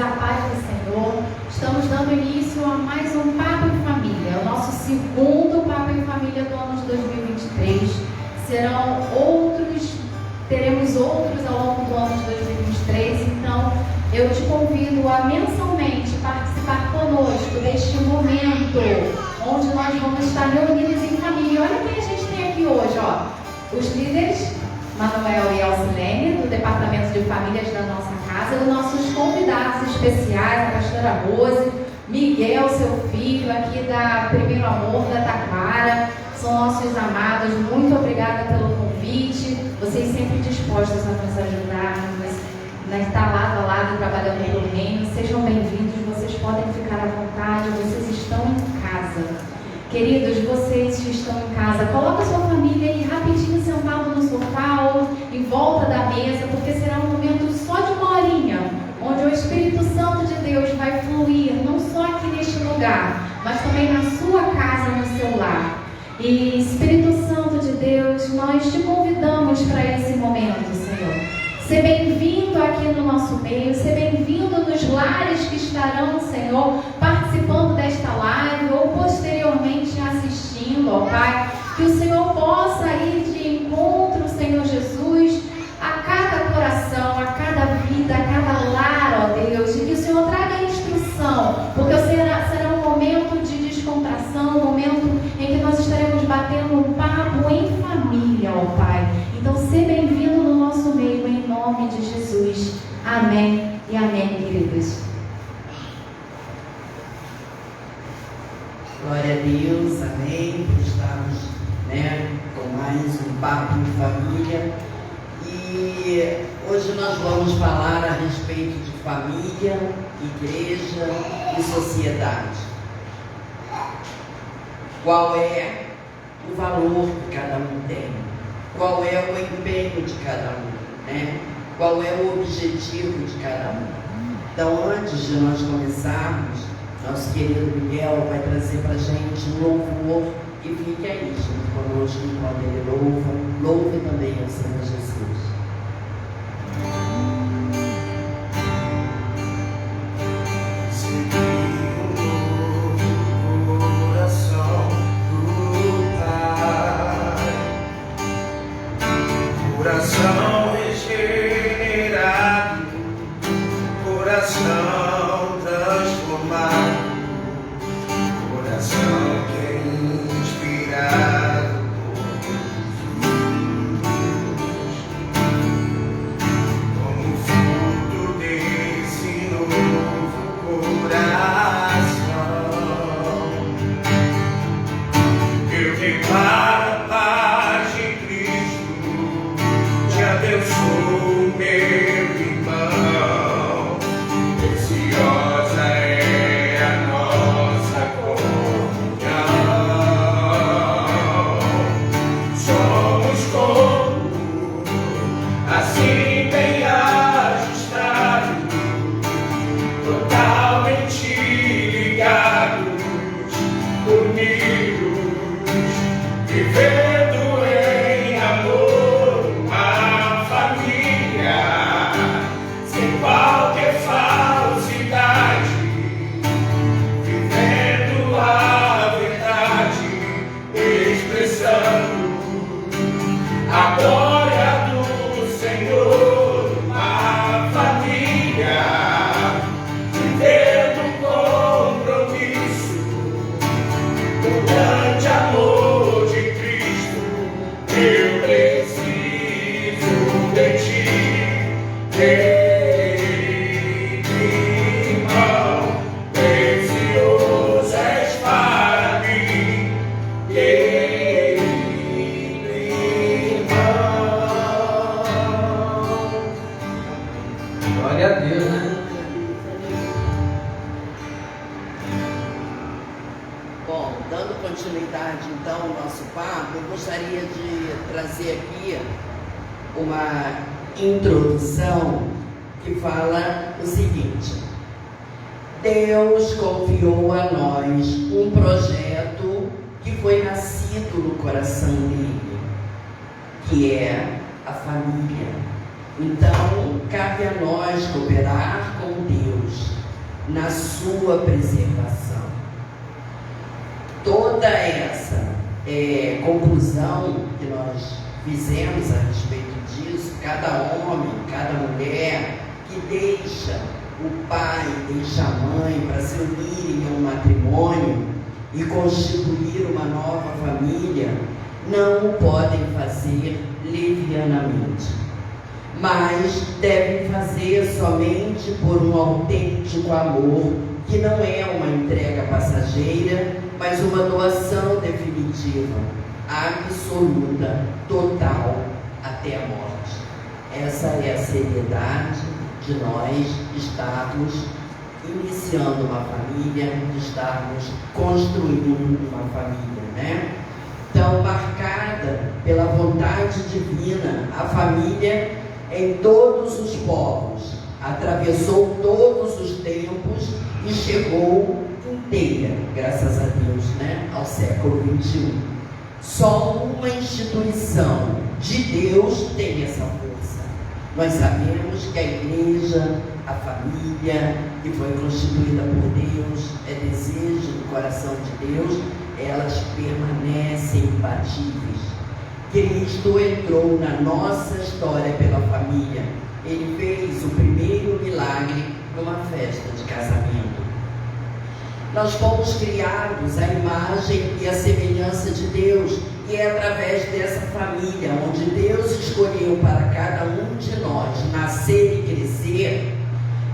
a paz do Senhor. Estamos dando início a mais um Papo em Família, o nosso segundo Papo em Família do ano de 2023. Teremos outros ao longo do ano de 2023, então eu te convido a mensalmente participar conosco deste momento, onde nós vamos estar reunidos em família. Olha quem a gente tem aqui hoje, ó. Os líderes, Manuel e Alcilene, do Departamento de Famílias da nossa casa, e os nossos convidados especiais, a pastora Rose, Miguel, seu filho, aqui da Primeiro Amor, da Taquara, são nossos amados. Muito obrigada pelo convite, vocês sempre dispostos a nos ajudar, estar lado a lado, trabalhando pelo reino. Sejam bem-vindos, vocês podem ficar à vontade, vocês estão em casa. Queridos, vocês que estão em casa, coloca a sua família aí rapidinho sentado no sofá ou em volta da mesa, porque será um momento só de uma horinha, onde o Espírito Santo de Deus vai fluir, não só aqui neste lugar, mas também na sua casa, no seu lar. E Espírito Santo de Deus, nós te convidamos para esse momento, Senhor. Ser bem-vindo aqui no nosso meio, ser bem-vindo nos lares que estarão, Senhor, participando desta live ou posteriormente assistindo, ó Pai. Que o Senhor possa ir de encontro, Senhor Jesus, a cada coração, a cada vida, a cada lar, ó Deus. E que o Senhor traga instrução, porque será um momento de descontração, um momento em que nós estaremos batendo um papo em família, ó Pai. Então, seja bem-vindo no nosso meio, em nome de Jesus. Amém e amém, queridos. Glória a Deus, amém. Estamos, com mais um Papo em Família. E hoje nós vamos falar a respeito de família, igreja e sociedade. Qual é o valor que cada um tem? Qual é o empenho de cada um? Qual é o objetivo de cada um? Então, antes de nós começarmos, nosso querido Miguel vai trazer para a gente um louvor, e fique aí junto conosco enquanto ele louve também ao Senhor Jesus. Coração regenerado, coração transformado, coração que é inspirado como fruto desse novo coração. Eu declaro a paz de Cristo, eu sou meu irmão, preciosa é a nossa comunhão. Somos como assim bem ajustados, totalmente ligados, unidos, vivendo em amor. Sem qualquer falsidade, vivendo a verdade, expressando a glória do Senhor. Uma família, vivendo compromisso, o grande amor de Cristo. Eu preciso de ti. Irmão, precioso és para mim, irmão. Glória a Deus, né? Bom, dando continuidade então ao nosso papo, eu gostaria de trazer aqui uma introdução que fala o seguinte: Deus confiou a nós um projeto que foi nascido no coração dele, que é a família. Então, cabe a nós cooperar com Deus na sua preservação. Toda essa conclusão que nós fizemos a respeito disso, cada homem, cada mulher que deixa o pai, deixa a mãe para se unirem em um matrimônio e constituir uma nova família, não o podem fazer levianamente, mas devem fazer somente por um autêntico amor, que não é uma entrega passageira, mas uma doação definitiva, absoluta, total, até a morte. Essa é a seriedade de nós estarmos iniciando uma família, de estarmos construindo uma família, né? Então, marcada pela vontade divina, a família em todos os povos, atravessou todos os tempos e chegou inteira, graças a Deus, né, ao século XXI. Só uma instituição de Deus tem essa força. Nós sabemos que a igreja, a família, que foi constituída por Deus, é desejo do coração de Deus, elas permanecem imbatíveis. Cristo entrou na nossa história pela família. Ele fez o primeiro milagre numa festa de casamento. Nós fomos criados à imagem e à semelhança de Deus, e é através dessa família, onde Deus escolheu para cada um de nós nascer e crescer,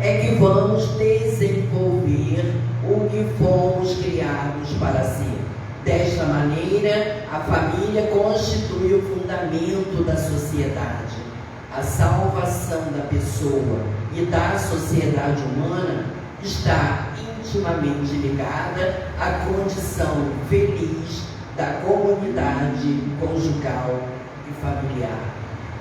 é que vamos desenvolver o que fomos criados para ser. Desta maneira, a família constitui o fundamento da sociedade. A salvação da pessoa e da sociedade humana está intimamente ligada à condição feliz da comunidade conjugal e familiar.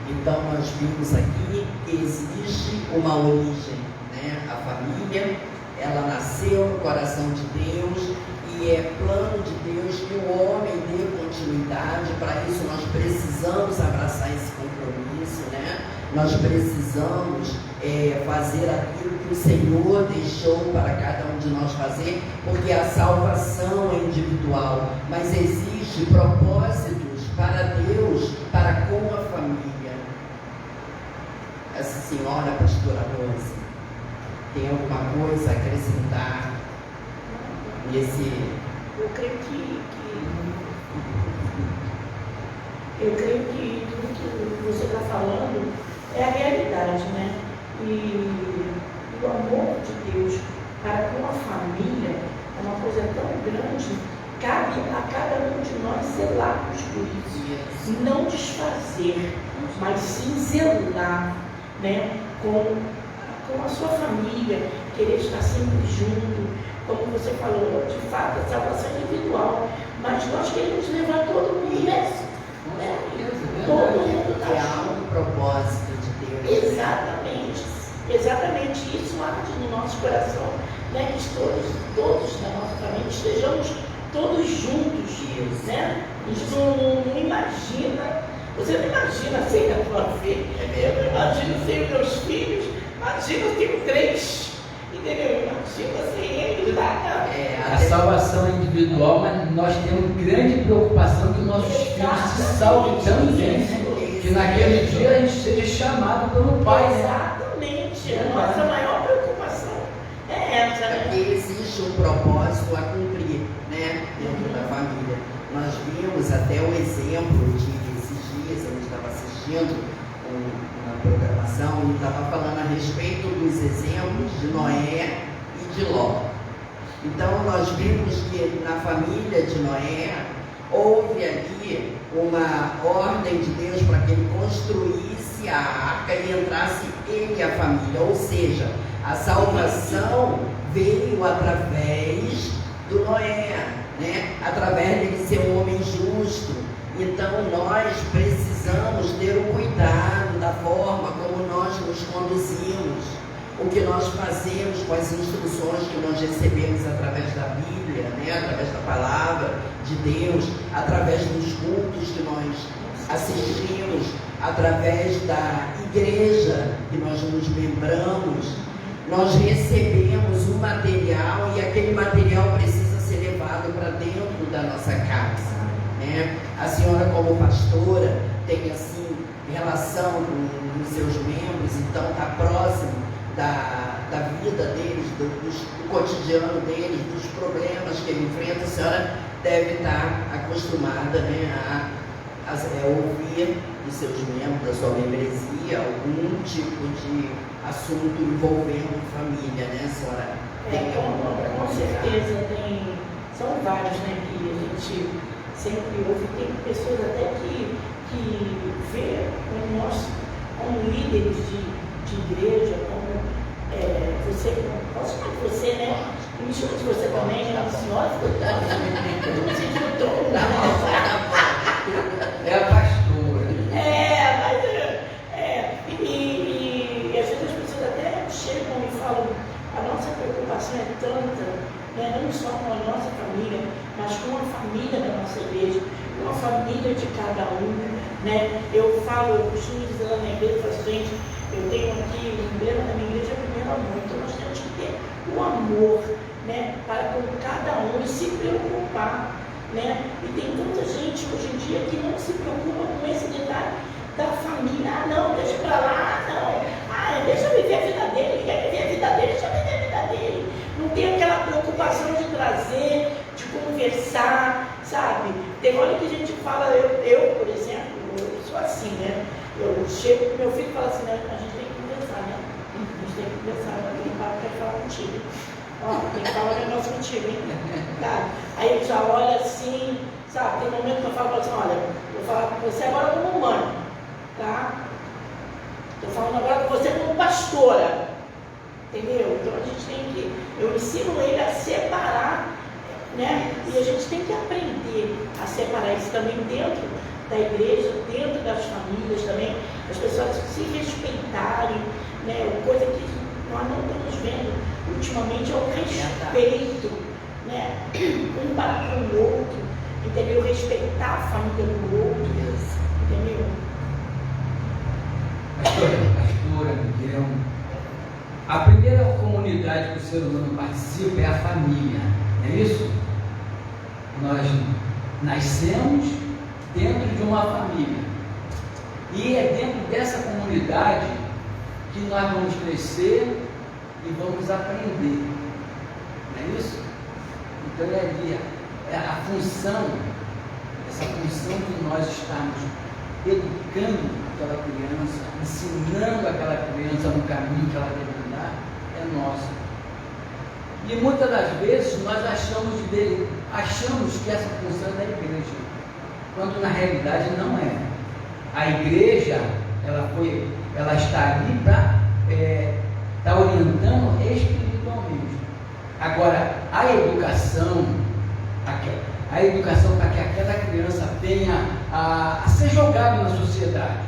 Então, nós vimos aqui que existe uma origem, né? A família, ela nasceu no coração de Deus e é plano de Deus que o homem dê continuidade. Para isso, nós precisamos abraçar esse compromisso, né? Nós precisamos fazer aquilo que o Senhor deixou para cada um de nós fazer, porque a salvação é individual, mas existe propósitos para Deus, para com a família. Essa senhora, pastora Rose, tem alguma coisa a acrescentar nesse... Eu creio que tudo que você está falando é a realidade, né? E o amor de Deus para com a família é uma coisa tão grande, cabe a cada um de nós zelarmos por isso, não desfazer, mas sim zelar, né? Com a sua família, querer estar sempre junto, como você falou, de fato, a salvação individual, mas nós queremos levar todo mundo nessa, né? Todo mundo está há um propósito de Deus. Exatamente isso arde no nosso coração, né? Que todos da nossa família estejamos todos juntos, né? A gente não imagina, você não imagina sem a tua filha, eu não imagino sem os meus filhos, imagina, eu tenho 3, entendeu? Imagina sem eles lá. A salvação é individual, mas nós temos grande preocupação que nossos filhos se salvem também, que naquele dia a gente seja chamado pelo Pai. Exatamente, a nossa maior preocupação é essa, né? Porque existe um propósito a cumprir, né, dentro da família. Nós vimos até o exemplo esses dias, a gente estava assistindo uma programação e estava falando a respeito dos exemplos de Noé e de Ló. Então nós vimos que na família de Noé houve ali uma ordem de Deus para que ele construísse a arca e entrasse ele e a família, ou seja, a salvação veio através do Noé, né? Através dele ser um homem justo. Então nós precisamos ter o cuidado da forma como nós nos conduzimos, o que nós fazemos com as instruções que nós recebemos através da Bíblia, né? Através da palavra de Deus, através dos cultos que nós assistimos, através da igreja que nós nos lembramos. nós recebemos um material e aquele material precisa ser levado para dentro da nossa casa, né? A senhora, como pastora, tem assim relação com os seus membros, então está próximo da vida deles, do cotidiano deles, dos problemas que ele enfrenta. A senhora deve estar acostumada, né, a ouvir dos seus membros, da sua membresia, algum tipo de assunto envolvendo família, né, senhora? Com certeza tem, são vários, né, que a gente sempre ouve. Tem pessoas até que vê como líderes de igreja, como você, posso chamar de você, né? E me chama de você também, né? A senhora ficou eu não sei de todo, É a pastora. E às vezes as pessoas até chegam e falam, a nossa preocupação é tanta, né? Não só com a nossa família, mas com a família da nossa igreja, com a família de cada um, né? Eu costumo dizer lá na igreja, eu falo assim, gente, eu tenho aqui o emblema da minha igreja, é o primeiro amor, então nós temos que ter o amor, né? Para com cada um e se preocupar, né? E tem tanta gente hoje em dia que não se preocupa com esse detalhe da família. Ah, não, deixa pra lá, não. Ah, deixa eu viver a vida dele, ele quer viver a vida dele, deixa eu viver a vida dele. Não tem aquela preocupação de trazer, de conversar, sabe? Tem hora que a gente fala, eu por exemplo, eu sou assim, né? Eu chego pro meu filho e falo assim, né? A gente tem que conversar, né? A gente tem que conversar, alguém quer falar contigo. Ó, tem que falar um negócio contigo, hein? Tá? Aí ele já olha assim, sabe? Tem momento que eu falo assim, olha, eu vou falar com você agora como mãe, tá? Estou falando agora com você como pastora, entendeu? Então a gente tem que, eu ensino ele a separar, né? E a gente tem que aprender a separar isso também dentro da igreja, dentro das famílias também, as pessoas se respeitarem, né? Coisa que nós não estamos vendo ultimamente é o respeito, né? Um para com o outro, entendeu? Respeitar a família do outro, entendeu? Pastora, Miguel, a primeira comunidade que o ser humano participa é a família, não é isso? Nós nascemos dentro de uma família e é dentro dessa comunidade que nós vamos crescer e vamos aprender, não é isso? Então é ali a função, essa função de nós estarmos educando aquela criança, ensinando aquela criança no caminho que ela deve andar, é nossa. E muitas das vezes nós achamos que essa função é da igreja, quando na realidade não é. A igreja, ela está ali para estar orientando espiritualmente. Agora, a educação para que aquela criança venha a ser jogada na sociedade,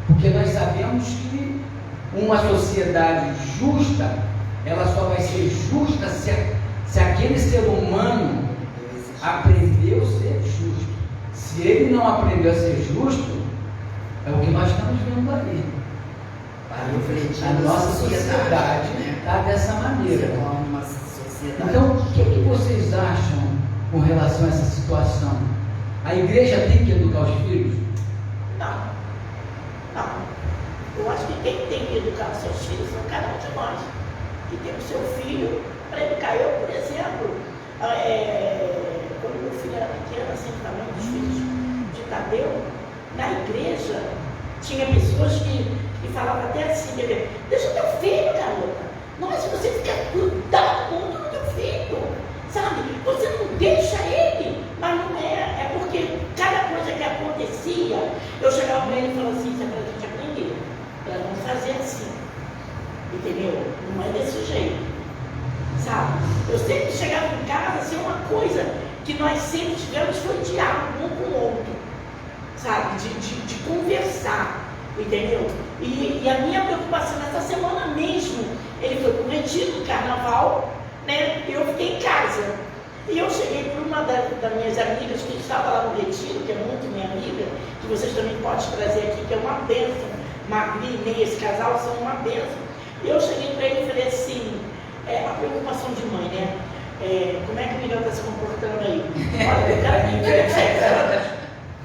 porque nós sabemos que uma sociedade justa, ela só vai ser justa se aquele ser humano aprendeu a ser justo. Se ele não aprendeu a ser justo, é o que nós estamos vendo ali. A nossa sociedade está dessa maneira. Então, o que vocês acham com relação a essa situação? A igreja tem que educar os filhos? Não. Eu acho que quem tem que educar os seus filhos são cada um de nós, que tem o seu filho para educar. Eu, por exemplo, quando meu filho era pequeno, assim, também dos filhos de Tadeu, na igreja tinha pessoas que falavam até assim, deixa o teu filho, garota. Nossa, você fica grudado muito no teu filho, sabe? Você não deixa ele, mas não é porque cada coisa que acontecia, eu chegava para ele e falava assim, isso é para a gente aprender, para não fazer assim, entendeu? Não é desse jeito, sabe? Eu sempre chegava em casa, assim, uma coisa que nós sempre tivemos foi diálogo um com o outro, sabe? De conversar, entendeu? E a minha preocupação nessa semana mesmo, ele foi para o retiro do carnaval, né? Eu fiquei em casa. E eu cheguei para uma das minhas amigas que estava lá no retiro, que é muito minha amiga, que vocês também podem trazer aqui, que é uma bênção. Magri e Ney, esse casal são uma bênção. E eu cheguei para ele e falei assim, a preocupação de mãe, né? Como é que o Miguel está se comportando aí? Olha, o cara me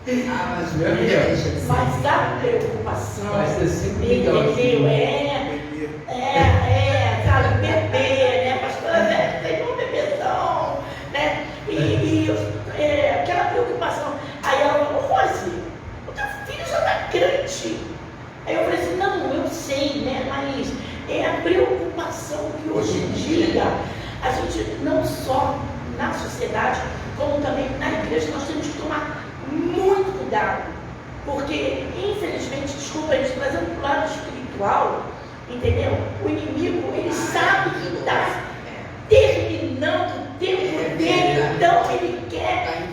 Mas Meu Deus. mas a preocupação, Vai ser sempre entendeu? legalzinho. Sabe, bebê, né? Pastora, tem um bebezão, né? Aquela preocupação. Aí ela falou, Rose, o teu filho já está grande. Aí eu falei assim, não, eu sei, né? Mas é a preocupação que hoje em dia, a gente não só na sociedade, como também na igreja, nós temos que tomar muito cuidado. Porque, infelizmente, desculpa, a gente trazendo para o lado espiritual, entendeu? O inimigo, ele sabe que está terminando o tempo dele, então ele quer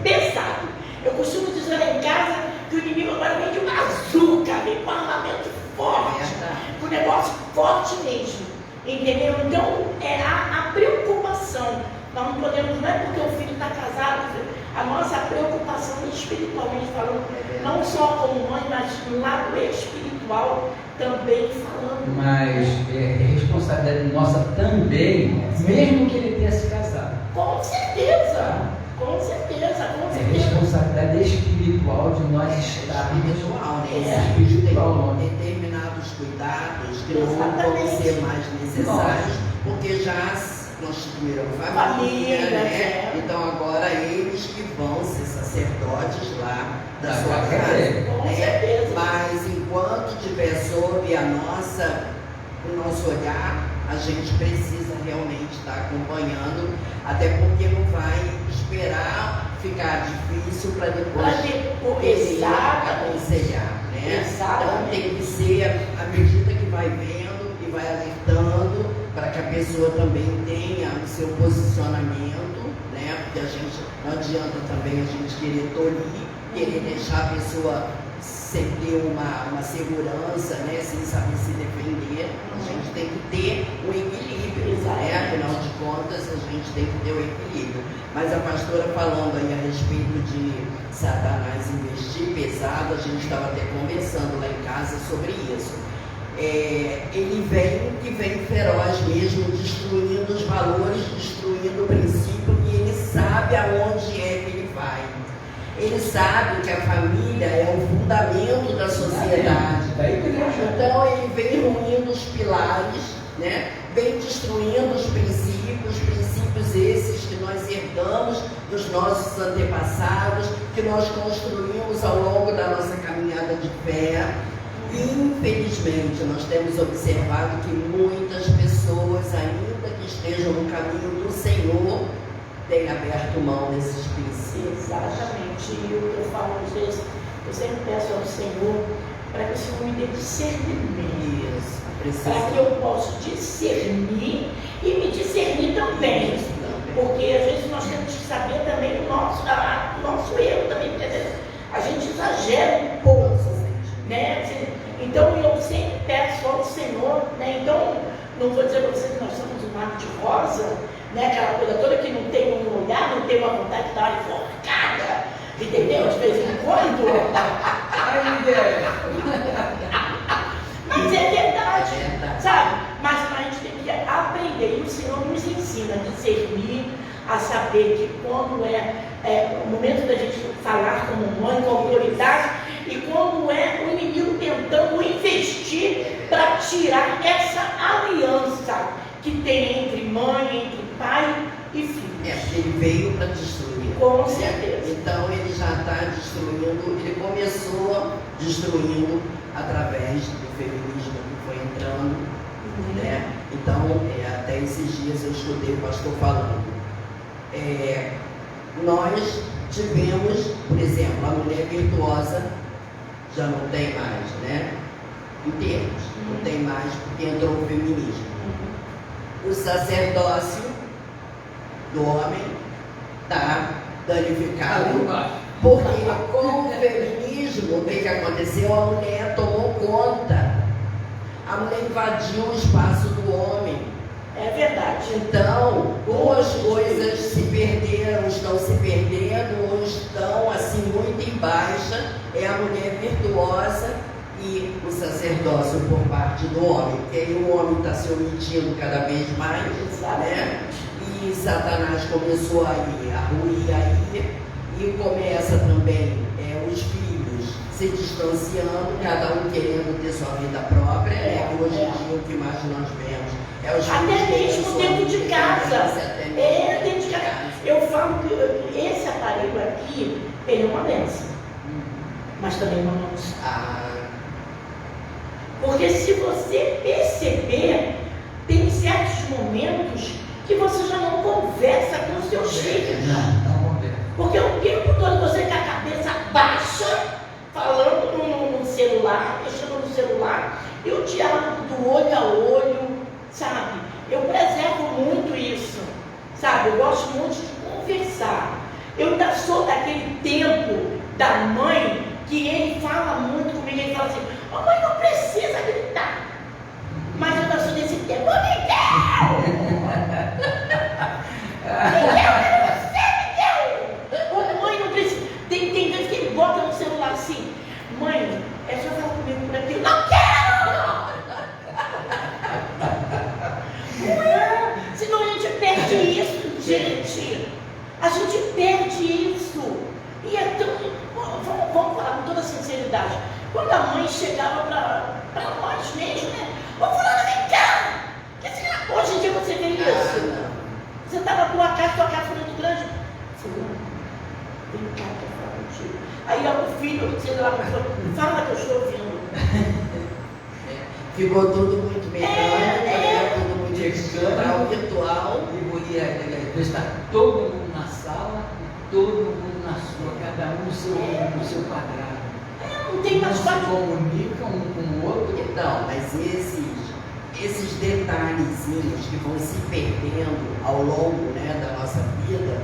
pesado. Eu costumo dizer lá em casa que o inimigo agora vem de uma bazuca, vem com um armamento forte, com um negócio forte mesmo, entendeu? Então, a preocupação. Nós não podemos, não é porque o filho está casado, a nossa preocupação espiritualmente falando, não só como mãe, mas no lado espiritual também falando. Mas é responsabilidade nossa também, mesmo que ele tenha se casado. Com certeza, com certeza, com É certeza. responsabilidade espiritual de nós estarmos espiritual, né? espiritual. Determinados cuidados que não vão ser mais necessários, porque já constituíram família, né? Então agora eles que vão ser sacerdotes lá da sua casa. Com Né? certeza. Mas enquanto estiver sob o nosso olhar, a gente precisa realmente estar acompanhando, até porque não vai esperar ficar difícil para depois ele aconselhar, né? Então tem que ser à medida que vai vendo e vai alertando, para que a pessoa também tenha o seu posicionamento, né? Porque não adianta também a gente querer tolir, querer deixar a pessoa sem ter uma segurança, né? Sem saber se defender. A gente tem que ter um equilíbrio, né? Afinal de contas, a gente tem que ter o equilíbrio. Mas a pastora falando aí a respeito de Satanás investir pesado, a gente estava até conversando lá em casa sobre isso. Ele vem feroz mesmo, destruindo os valores, destruindo o princípio, e ele sabe aonde é que ele vai. Ele sabe que a família é o fundamento da sociedade. Então ele vem ruindo os pilares, né? Vem destruindo os princípios esses que nós herdamos dos nossos antepassados, que nós construímos ao longo da nossa caminhada de fé. Infelizmente, nós temos observado que muitas pessoas, ainda que estejam no caminho do Senhor, têm aberto mão desses princípios. Exatamente. E o que eu falo às vezes, eu sempre peço ao Senhor para que o Senhor me dê discernimento. Isso, para que eu possa discernir e me discernir também. Porque às vezes nós temos que saber também o nosso erro também, porque às vezes a gente exagera um pouco, né? Então eu sempre peço ao Senhor, né? Então, não vou dizer para você que nós somos um mar de rosa, né? Aquela coisa toda que não tem um olhar, não tem uma vontade de dar uma enforcada, entendeu? De vez em quando. Mas é verdade, sabe? Mas a gente tem que aprender, e o Senhor nos ensina a discernir, a saber que quando é o momento da gente falar como mãe, com autoridade, e quando é o inimigo tentando investir para tirar essa aliança que tem entre mãe, entre pai e filho. Ele veio para destruir. Com certeza. Então ele já está destruindo, ele começou destruindo através do feminismo que foi entrando, né? Então, até esses dias eu escutei o pastor falando. Nós tivemos, por exemplo, a mulher virtuosa já não tem mais, né? Em termos, não tem mais porque entrou o feminismo. O sacerdócio do homem está danificado, porque com o feminismo, o que aconteceu? A mulher tomou conta, a mulher invadiu o espaço do homem. É verdade. Então, ou as coisas se perderam, estão se perdendo, ou estão assim muito em baixa. É a mulher virtuosa e o sacerdócio por parte do homem. Porque aí o homem está se omitindo cada vez mais, né? E Satanás começou aí a ruir aí, e começa também os filhos se distanciando, cada um querendo ter sua vida própria, né? Hoje em dia o que mais nós vemos é os até filhos mesmo dentro de casa. até mesmo Dentro de casa. Eu falo que esse aparelho aqui, ele é uma bênção, mas também uma maldição. Porque se você perceber, tem certos momentos que você já não conversa com os seus filhos. Não conversa. Porque o tempo todo você com a cabeça baixa, falando no celular, mexendo no celular, e o diálogo do olho a olho, sabe? Eu preservo muito isso, sabe? Eu gosto muito de conversar. Eu ainda sou daquele tempo da mãe que ele fala muito comigo, ele fala assim: "Ô mãe, não precisa gritar." Mas eu ainda sou desse tempo: "Ô Miguel! Miguel! Ô mãe, não precisa." Tem vezes que ele bota no celular assim: "Mãe, é só falar comigo por aqui." "Não quero!" Não é? Senão a gente perde isso, gente. A gente perde isso. E é tão. Vamos falar com toda sinceridade. Quando a mãe chegava para nós mesmo, né? "Ô fulano, vem cá!" Hoje em dia você vê isso. Você está na tua casa foi muito grande. "Fulano, vem cá que eu falo contigo." Aí o filho, sei lá, "Fala que eu estou ouvindo." Ficou tudo muito mecânico, tudo muito virtual. E está todo mundo na sala e todo mundo na sua, cada um no seu quadrado. Não tem mais se comunicam um com o outro. Então, mas esses detalhezinhos que vão se perdendo ao longo, né, da nossa vida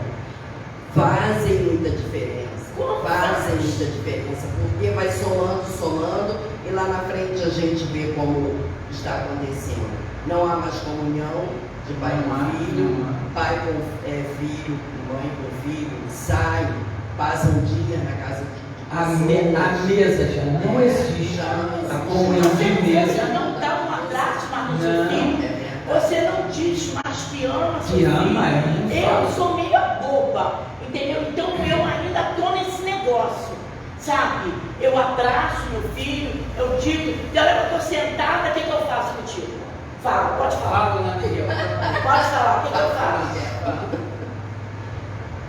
fazem muita diferença. Fazem muita diferença, porque vai somando, e lá na frente a gente vê como está acontecendo. Não há mais comunhão de pai com filho, pai com filho, mãe com filho, saem, passam um dia na casa de a mesa já não existe. A comunhão de mesa. Você não dá um abraço mais no seu filho. Você não diz mais que ama seu filho. Eu sou meio boba, entendeu? Então eu ainda estou nesse negócio, sabe? Eu abraço meu filho, eu digo: "E olha, eu estou sentada, o que eu faço contigo?" Fala, pode falar. Fala, Miguel. Pode falar, o que eu faço?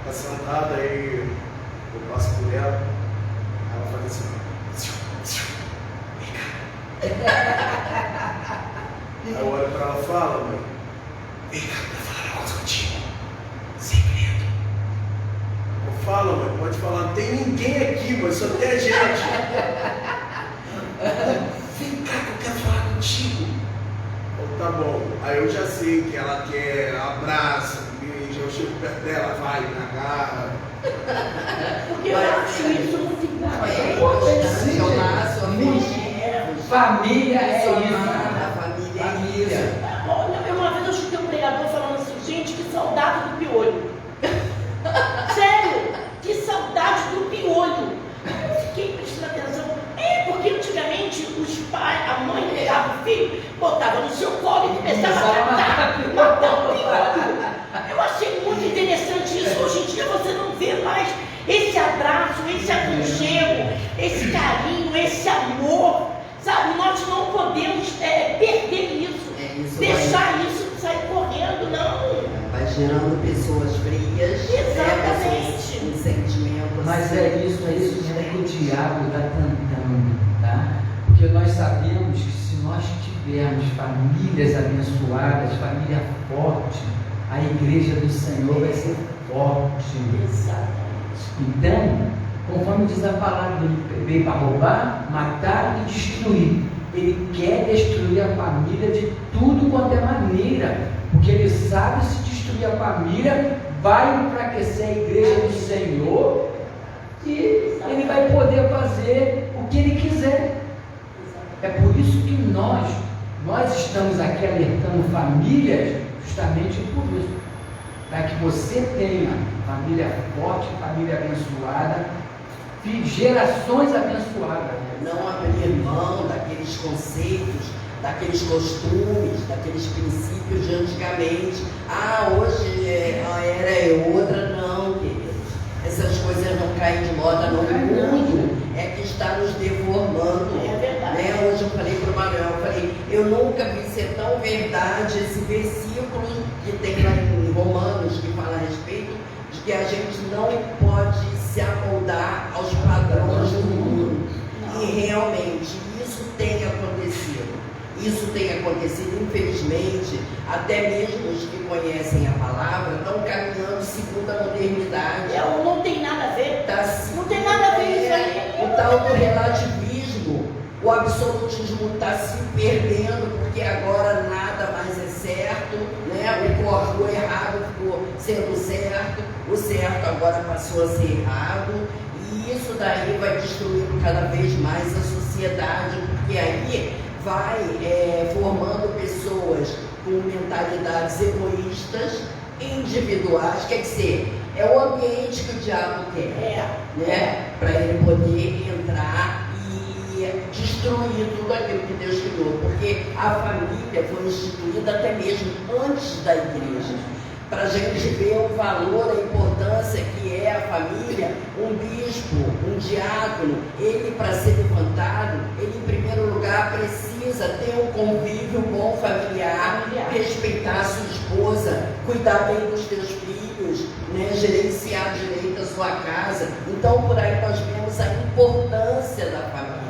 Está sentada aí, eu passo por ela, ela faz assim: "Vem cá." Aí eu olho para ela e falo: "Mãe, vem cá, eu vou falar uma coisa contigo. Segredo." Eu falo: "Mãe, pode falar, não tem ninguém aqui, mãe, só tem a gente." "Vem cá que eu quero falar contigo." Eu, "Tá bom." Aí eu já sei que ela quer abraço, beijo, eu chego perto dela, vai, me agarra. Porque eu acho isso muito importante. Família é isso. Família é isso. Olha, uma vez eu escutei um pregador falando assim: "Gente, que saudade do piolho." Sério, que saudade do piolho. Eu fiquei prestando atenção. Porque antigamente os pais, a mãe pegava o filho, botava no seu colo e começava a matar o piolho. Eu achei muito interessante isso. Hoje em dia você não vê mais esse abraço, esse aconchego, esse carinho, esse amor, sabe? Nós não podemos perder isso, deixar isso sair correndo, não. Vai gerando pessoas frias, Exatamente. Com sentimentos. Mas é isso mesmo que o diabo está tentando, tá? Porque nós sabemos que se nós tivermos famílias abençoadas, família forte, a igreja do Senhor vai ser forte. Exatamente. Então, conforme diz a palavra, ele veio para roubar, matar e destruir. Ele quer destruir a família de tudo quanto é maneira, porque ele sabe se destruir a família, vai enfraquecer a igreja do Senhor e ele vai poder fazer o que ele quiser. É por isso que nós estamos aqui alertando famílias, justamente por isso, para que você tenha família forte, família abençoada, gerações abençoadas. Não abrir mão daqueles conceitos, daqueles costumes, daqueles princípios de antigamente. Ah, hoje a era é outra. Não, queridos. Essas coisas não caem de moda no mundo. É que está nos deformando. É verdade. Né? Hoje eu falei para o Manuel, eu nunca vi ser tão verdade esse versículo que tem lá em Romanos, que fala a respeito de que a gente não pode se amoldar aos padrões do mundo. E realmente isso tem acontecido. Isso tem acontecido, infelizmente, até mesmo os que conhecem a palavra estão caminhando segundo a modernidade. Não tem nada a ver. Não tem nada a ver isso aí. O tal do relativismo, o absolutismo está se perdendo, porque agora nada mais é certo, né? O errado ficou sendo certo, o certo agora passou a ser errado, e isso daí vai destruindo cada vez mais a sociedade, porque aí vai formando pessoas com mentalidades egoístas, individuais, quer dizer, é o ambiente que o diabo quer, né? Para ele poder entrar e destruir tudo aquilo que Deus criou, porque a família foi instituída até mesmo antes da igreja. Para a gente ver o valor, a importância que é a família, um bispo, um diácono, ele para ser levantado, ele em primeiro lugar precisa ter um convívio bom familiar, respeitar a sua esposa, cuidar bem dos teus filhos, né, gerenciar direito a sua casa. Então por aí nós vemos a importância da família.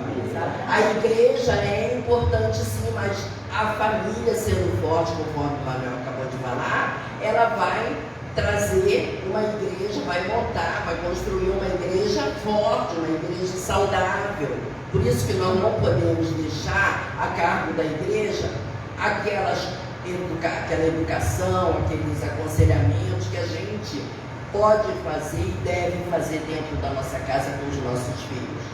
A igreja é importante sim, mas a família sendo forte, conforme o Manuel acabou de falar, ela vai trazer uma igreja, vai montar, vai construir uma igreja forte, uma igreja saudável. Por isso que nós não podemos deixar a cargo da igreja aquela educação, aqueles aconselhamentos que a gente pode fazer e deve fazer dentro da nossa casa com os nossos filhos.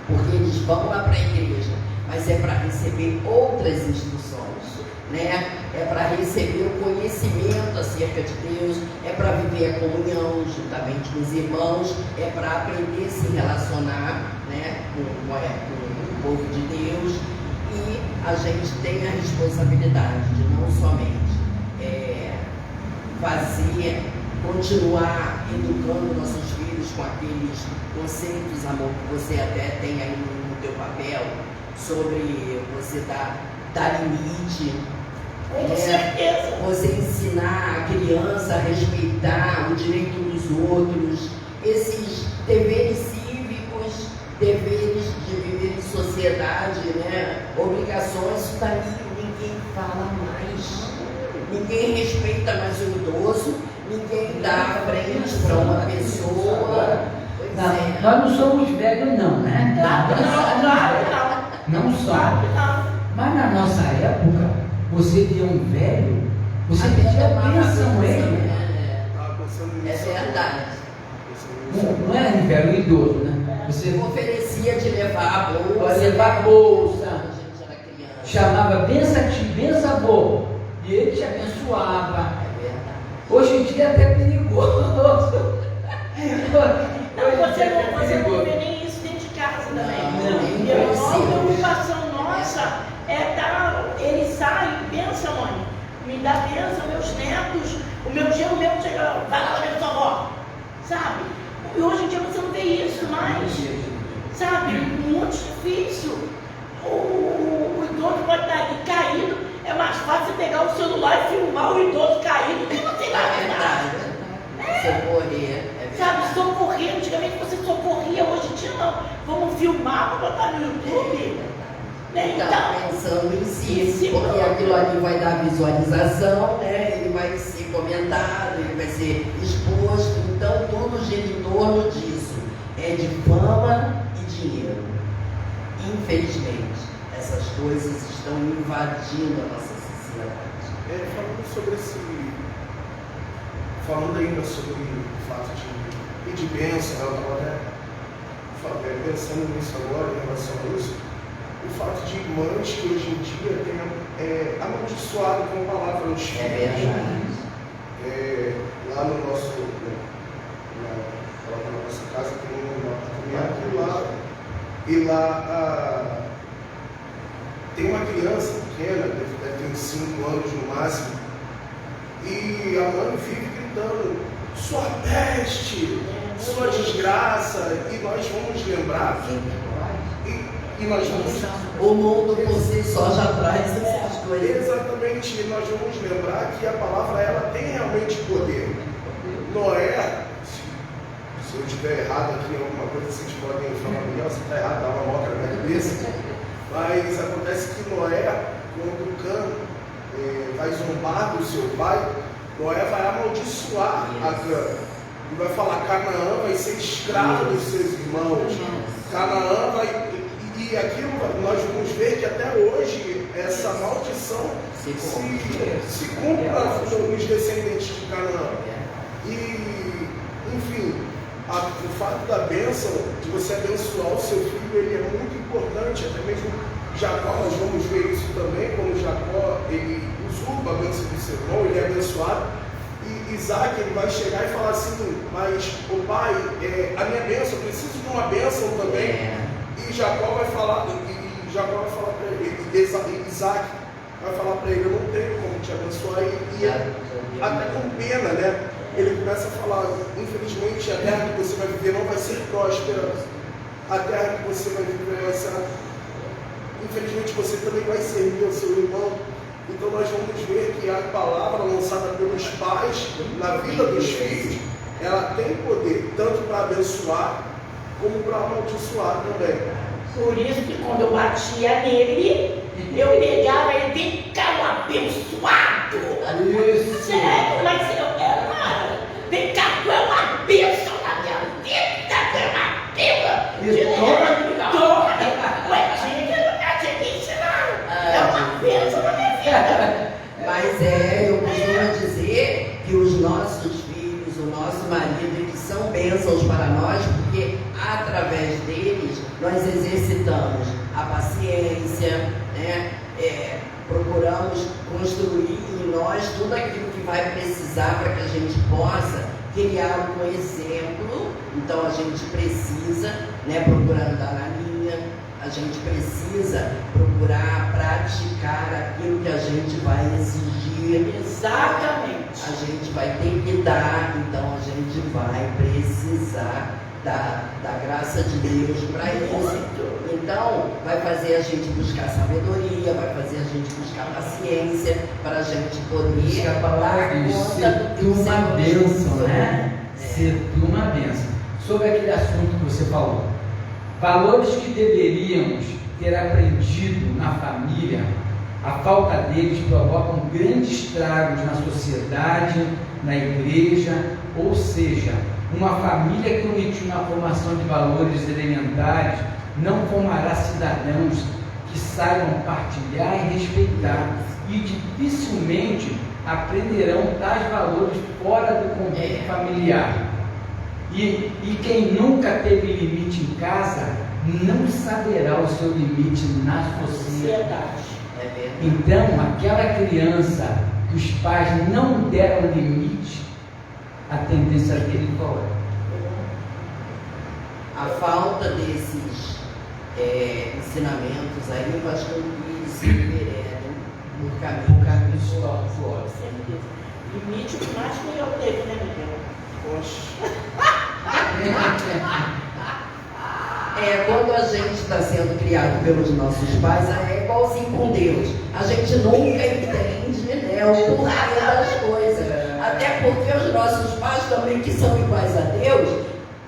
Porque eles vão lá para a igreja, mas é para receber outras instruções, né? É para receber o conhecimento acerca de Deus, é para viver a comunhão juntamente com os irmãos, é para aprender a se relacionar, né, com o povo de Deus. E a gente tem a responsabilidade de não somente continuar educando nossos filhos com aqueles conceitos, amor, que você até tem aí no teu papel, sobre você dar limite, Com certeza. você ensinar a criança a respeitar o direito dos outros, esses deveres cívicos, deveres de viver em sociedade, né? Obrigações, isso daí ninguém fala mais. Ninguém respeita mais o idoso, ninguém dá a frente para uma pessoa. Não, nós não somos velhos não, né? Claro que não. Não somos. Claro que não. Mas na nossa época, você via um velho, você pedia bênção a ele. É verdade. Não era um velho, idoso, né? Você Oferecia de levar a bolsa. levar a bolsa, A gente era criança. chamava benção tio, benção avô, e ele te abençoava. É verdade. Hoje em dia é até perigoso. Você não vê nem isso dentro de casa também. Não, E a nossa preocupação nossa é dar, ele sai, pensa, mãe, me dá bênção, meus netos, o meu genro mesmo chega, vai lá ver sua avó, sabe? E hoje em dia você não vê isso mais, sabe? Muito difícil. O idoso pode estar aqui caído, é mais fácil você pegar o celular e filmar o idoso caído que não tem É nada. verdade. Socorrer. Sabe, socorrer, antigamente você socorria, hoje em dia não. Vamos filmar, vamos botar no YouTube. Né? Então, pensando em si, porque aquilo ali vai dar visualização, né? Ele vai ser comentado, ele vai ser exposto, então tudo gira em torno disso. É de fama e dinheiro. Infelizmente, essas coisas estão invadindo a nossa sociedade. Falando ainda sobre o fato de pedir bênção, eu estava até pensando nisso agora em relação a isso, o fato de mães que hoje em dia têm amaldiçoado com a palavra nos filhos. É verdade. Lá no nosso, Ela está na nossa casa, tem um apartamento e lá tem uma criança pequena, deve ter uns 5 anos no máximo, e a mãe vive gritando: sua peste, sua desgraça, e nós vamos lembrar e nós vamos... O mundo por si só já traz essas coisas. Exatamente, e nós vamos lembrar que a palavra ela tem realmente poder. Noé, se eu estiver errado aqui em alguma coisa, vocês podem falar: Miguel, você está errado, dá uma moca na minha cabeça. Mas acontece que Noé, quando Cã vai zombar do seu pai, Noé vai amaldiçoar a Cã. E vai falar: Canaã vai ser escravo dos seus irmãos. Canaã vai... E aquilo nós vamos ver que até hoje essa maldição se cumpre nos descendentes de Canaã. E, enfim, o fato da bênção, de você abençoar o seu filho, ele é muito importante. Até mesmo Jacó, nós vamos ver isso também, como Jacó, ele usurpa a bênção do seu irmão, ele é abençoado. E Isaac, ele vai chegar e falar assim: mas, ô pai, a minha bênção, eu preciso de uma bênção também. E Jacó vai falar para ele, Isaac vai falar para ele: eu não tenho como te abençoar. E até com pena, né? Ele começa a falar: infelizmente a terra que você vai viver não vai ser próspera, a terra que você vai viver vai ser... Infelizmente você também vai servir ao seu irmão. Então nós vamos ver que a palavra lançada pelos pais na vida dos filhos, ela tem poder tanto para abençoar como para amaldiçoar também. Por isso que quando eu batia nele, eu pegava ele: vem cá, um abençoado. Isso. Sério, mas eu era. Vem cá, tu é uma bênção na minha vida, tu é uma bênção. Toma. Ué, tinha que ensinar. É uma bênção na minha vida. Mas eu costumo dizer que os nossos filhos, o nosso marido, eles são bênçãos para nós, porque através deles nós exercitamos a paciência, né? Procuramos construir em nós tudo aquilo que vai precisar para que a gente possa criar um exemplo. Então a gente precisa, né, procurar andar na linha, a gente precisa procurar praticar aquilo que a gente vai exigir. Exatamente. A gente vai ter que dar, então a gente vai precisar da graça de Deus para isso. Então, vai fazer a gente buscar sabedoria, vai fazer a gente buscar paciência, para a gente poder a palavra diz: ser tu uma bênção, né? Ser tu uma bênção. Sobre aquele assunto que você falou, valores que deveríamos ter aprendido na família, a falta deles provocam grandes estragos na sociedade, na igreja. Ou seja, uma família que omitiu na formação de valores elementares não formará cidadãos que saibam partilhar e respeitar, e dificilmente aprenderão tais valores fora do contexto familiar. E quem nunca teve limite em casa não saberá o seu limite na sociedade. Então, aquela criança que os pais não deram limite, a tendência dele qual é? A falta desses ensinamentos aí faz com que eles se enveredem por caminho tortuosos. Limite, o mais que eu teve, né, Miguel? Poxa. Quando a gente está sendo criado pelos nossos pais, é igualzinho com Deus. A gente nunca entende, né, o porquê das coisas. Até porque os nossos pais também, que são iguais a Deus,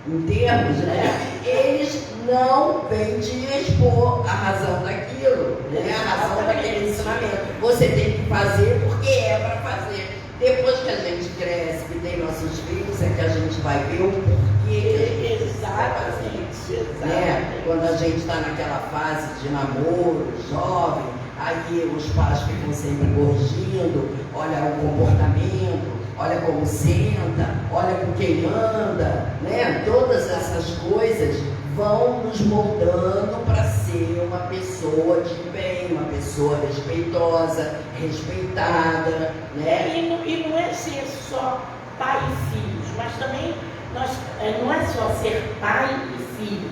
em termos, né, eles não vêm te expor a razão daquilo, né, a razão daquele ensinamento. Você tem que fazer porque é para fazer. Depois que a gente cresce, que tem nossos filhos, é que a gente vai ver o porquê. Exatamente. Né? Quando a gente está naquela fase de namoro, jovem, aí os pais ficam sempre corrigindo: olha o comportamento, olha como senta, olha com quem anda, né? Todas essas coisas vão nos moldando para ser uma pessoa de bem, uma pessoa respeitosa, respeitada, né? E não é ser só pai e filhos, mas também não é só ser pai e filho.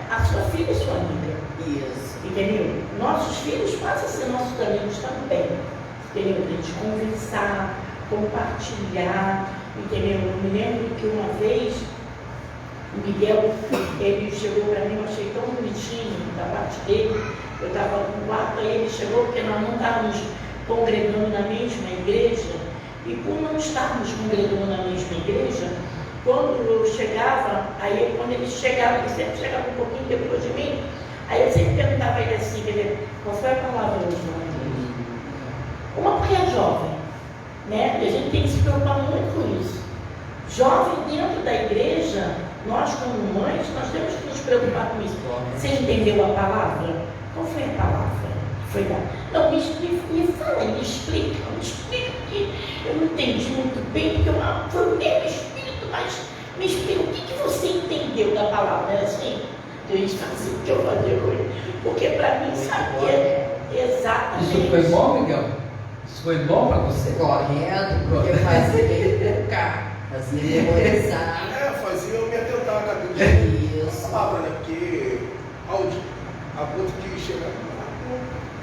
A sua filha é sua amiga. Isso. Entendeu? Nossos filhos passam a ser nossos amigos também. Entendeu? A gente conversar, compartilhar. Entendeu? Eu me lembro que uma vez o Miguel, ele chegou para mim, eu achei tão bonitinho da parte dele. Eu estava no quarto, aí ele chegou, porque nós não estávamos congregando na mesma igreja. E por não estarmos congregando na mesma igreja, quando eu chegava, aí quando ele chegava, ele sempre chegava um pouquinho depois de mim, aí eu sempre perguntava a ele assim, qual foi a palavra hoje? Uma porque é jovem, né? E a gente tem que se preocupar muito com isso. Jovem dentro da igreja, nós como mães, nós temos que nos preocupar com isso. Você entendeu a palavra? Qual foi a palavra? Foi da... Não, me fala, me explica, que eu não entendi muito bem, porque foi o mesmo espírito, mas me explica o que você entendeu da palavra. Era assim, eu ia fazer o que eu fazia com ele. Porque para mim, sabe que é exatamente. Isso foi bom, Miguel? Isso foi bom para você? Correto, porque fazia ele focar, fazia ele memorizar. Fazia eu me atentar na cabeça. Isso. A palavra, né? Porque a ponto de chegar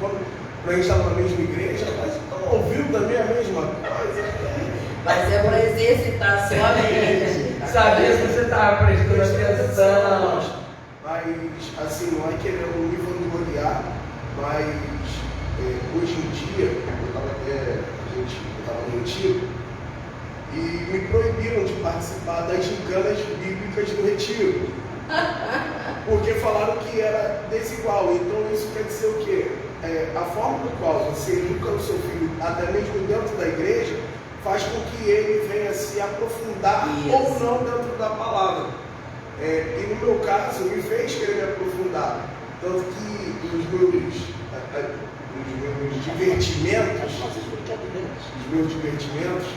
quando a gente estava na mesma igreja, mas não ouviu também a mesma coisa. Mas é para exercitar a sua mente. Sabia se você estava prestando atenção. Mas, assim, não é querendo me vangloriar, mas hoje em dia, eu estava no retiro, e me proibiram de participar das gincanas bíblicas do retiro. Porque falaram que era desigual. Então isso quer dizer o quê? A forma do qual você educa o seu filho, até mesmo dentro da igreja, faz com que ele venha se aprofundar ou não dentro da palavra. E no meu caso, me fez querer me aprofundar. Tanto que os meus divertimentos,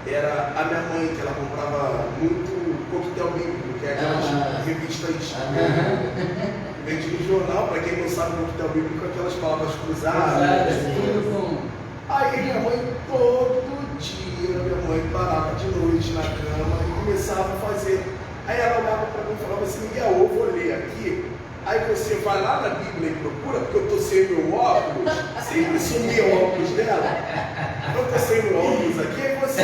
era a minha mãe, que ela comprava muito coquetel bíblico, que é aquelas revistas vende no jornal, para quem não sabe, coquetel bíblico, aquelas palavras cruzadas. Aí minha mãe, todo dia, parava de noite na cama e começava a fazer. Aí ela olhava para mim e falava assim, Miguel, eu vou ler aqui. Aí você vai lá na Bíblia e procura, porque eu estou sem meu óculos, sempre sumi o óculos dela. Eu estou sem meu óculos aqui, aí você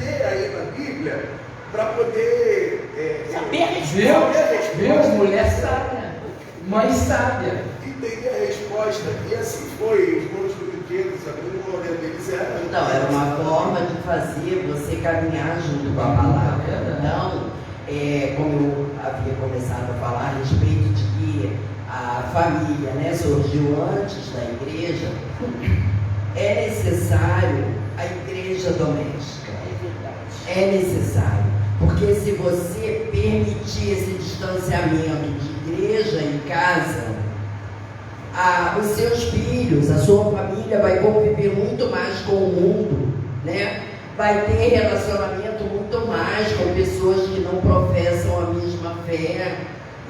lê aí na Bíblia para poder saber a resposta. Viu? Mulher sábia, mãe sábia. Entender a resposta. E assim foi, os meus brinquedos, a grande maioria deles era. Então, era uma forma de fazer você caminhar junto com a palavra. Então, como eu havia começado a falar a respeito de que a família, né, surgiu antes da igreja, é necessário a igreja doméstica. É necessário. Porque se você permitir esse distanciamento de igreja e casa, os seus filhos, a sua família vai conviver muito mais com o mundo, né? Vai ter relacionamento muito mais com pessoas que não professam a mesma fé.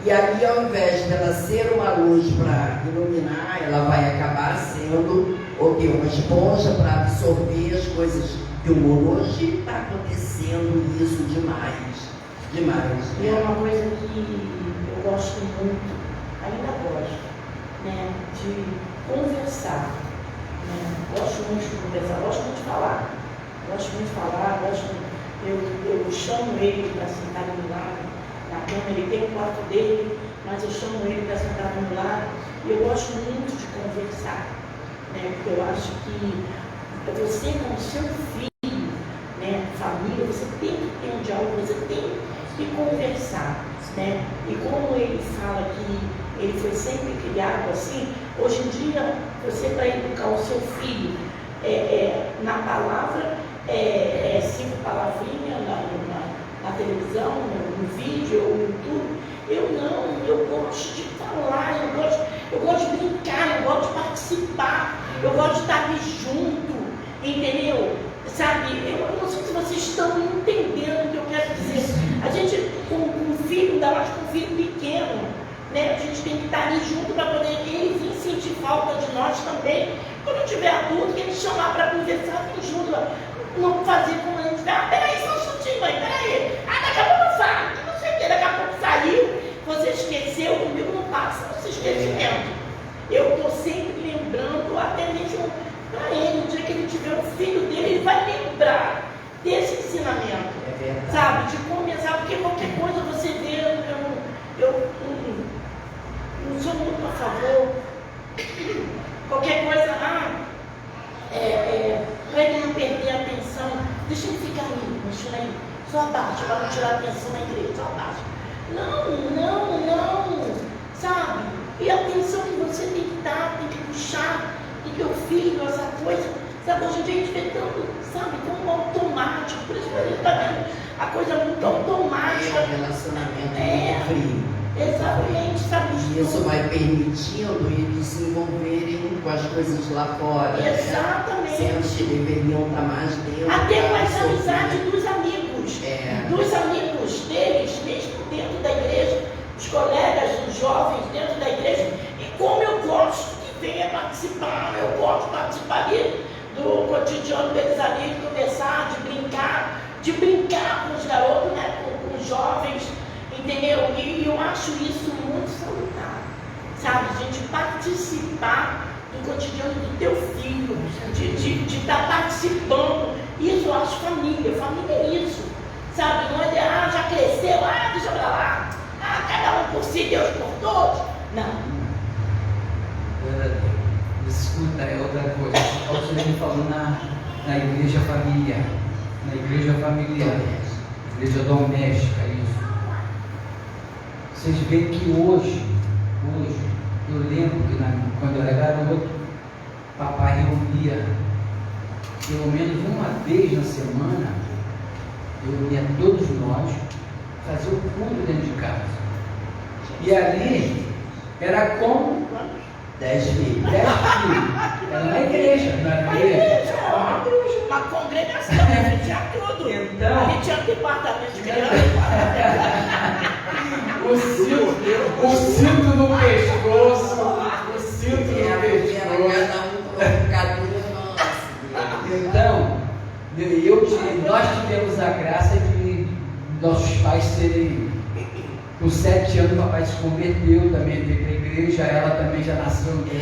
E ali, ao invés dela ser uma luz para iluminar, ela vai acabar sendo uma esponja para absorver as coisas do mundo. Hoje está acontecendo isso demais. Demais. E é uma coisa que eu gosto muito, ainda gosto, né, de conversar. Né? Gosto muito de conversar, gosto muito de falar. Eu chamo ele para sentar do meu lado, na cama, ele tem o quarto dele, mas eu chamo ele para sentar do meu lado, e eu gosto muito de conversar, né? Porque eu acho que você com o seu filho, né, família, você tem que ter um diálogo, você tem que conversar, né? E como ele fala que ele foi sempre criado assim, hoje em dia, você para educar o seu filho na palavra, 5 palavrinhas na televisão, no vídeo ou no YouTube. Eu gosto de falar, eu gosto de brincar, eu gosto de participar, eu gosto de estar ali junto, entendeu? Sabe, eu não sei se vocês estão entendendo o que eu quero dizer. A gente, com um filho, ainda mais com um filho pequeno, né? A gente tem que estar ali junto para poder ele vir sentir falta de nós também. Quando tiver adulto, que ele chamar para conversar, junto. Não fazer como a gente. Peraí, só um instantinho, mãe, peraí. aconteceu comigo não passa esse esquecimento. Eu estou sempre lembrando, até mesmo para ele, no dia que ele tiver um filho dele, ele vai lembrar desse ensinamento. É verdade. Sabe, de começar, porque qualquer coisa você vê, eu não sou muito a favor. Qualquer coisa, para ele não perder a atenção, deixa ele ficar aí, deixa ele aí, só abaixa, para não tirar a atenção na igreja, só abaixa. Não, sabe? E a atenção que você tem que dar, tem que puxar, do teu filho, essa coisa, sabe? Hoje em dia a gente vê tanto, sabe, como automático, por isso que a gente está vendo a coisa muito automática. É um relacionamento muito frio. Exatamente, sabe? E isso vai permitindo eles se envolverem com as coisas lá fora. Exatamente. Sendo que deveriam estar mais dentro. Até com essa amizade dos amigos. É. Dos amigos deles, mesmo dentro da igreja, os colegas, os jovens dentro da igreja. E como eu gosto que venha participar, eu gosto de participar ali do cotidiano deles ali, de conversar, de brincar com os garotos, né, com os jovens. Entendeu? E eu acho isso muito salutar, sabe? A gente participar do cotidiano do teu filho, de estar participando. Isso eu acho família. Família é isso, sabe? Não é de, já cresceu, deixa pra lá. Cada um por si, Deus por todos. Não. Escuta, é outra coisa. O senhor falou na igreja familiar, na igreja familiar, igreja doméstica, isso. Vocês veem que hoje, eu lembro que quando eu era garoto, papai reunia, pelo menos uma vez na semana, eu reunia todos nós, fazer o culto dentro de casa. E ali era como 10 filhos. Era na igreja, na igreja. Uma congregação, a gente tinha tudo. Então, a gente tinha departamento de criança. O cinto no pescoço. O cinto no pescoço. Cada um Então, nós tivemos a graça de nossos pais serem. Com 7 anos, o papai se converteu, também veio para a igreja, ela também já nasceu no Meu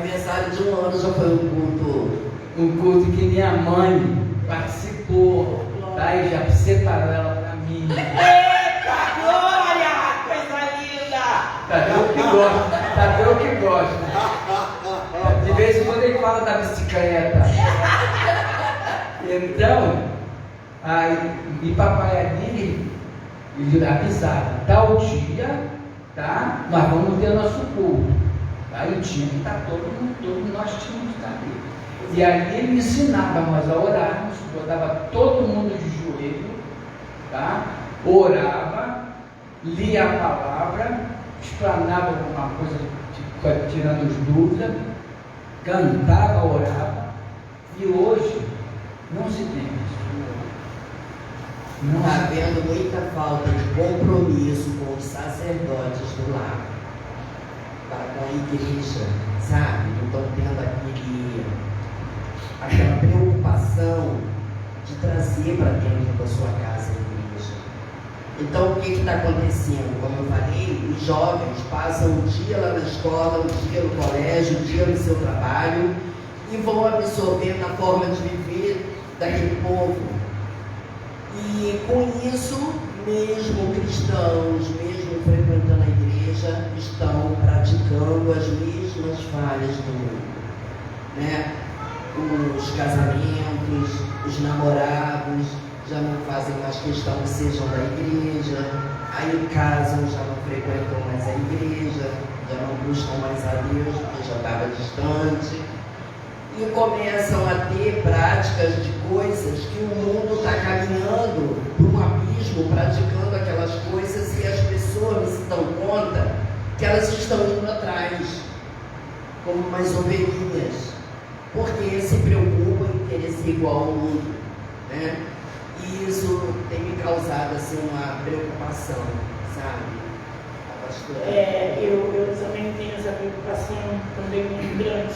aniversário de 1 ano já foi um culto. Um culto que minha mãe participou, tá? E já separou ela para mim. Eita, glória! Coisa linda! Tá vendo o que gosta. De vez em quando ele fala da bicicleta. Então, e papai ali, ele avisava, tal dia, tá? Nós vamos ter nosso culto. Tá? E tinha que estar todos nós tínhamos que estar ali. E ali ele ensinava nós a orarmos, botava todo mundo de joelho, tá? Orava, lia a palavra, explanava alguma coisa, tirando as dúvidas, cantava, orava. E hoje não se tem isso. Está havendo muita falta de compromisso com os sacerdotes do lar, para com a igreja, sabe? Não estão tendo aquela preocupação de trazer para dentro da sua casa a igreja. Então, o que está acontecendo? Como eu falei, os jovens passam um dia lá na escola, um dia no colégio, um dia no seu trabalho e vão absorvendo a forma de viver daquele povo. E com isso, mesmo cristãos, mesmo frequentando a igreja, estão praticando as mesmas falhas do mundo, né? Os casamentos, os namorados já não fazem mais questão que sejam da igreja, aí casam, já não frequentam mais a igreja, já não buscam mais a Deus, porque já estava distante. E começam a ter práticas de coisas que o mundo está caminhando para um abismo, praticando aquelas coisas e as pessoas não se dão conta que elas estão indo atrás, como umas ovelhinhas, porque se preocupam em querer ser igual ao mundo, né? E isso tem me causado assim, uma preocupação, sabe? A pastora? Eu também tenho essa preocupação também muito grande.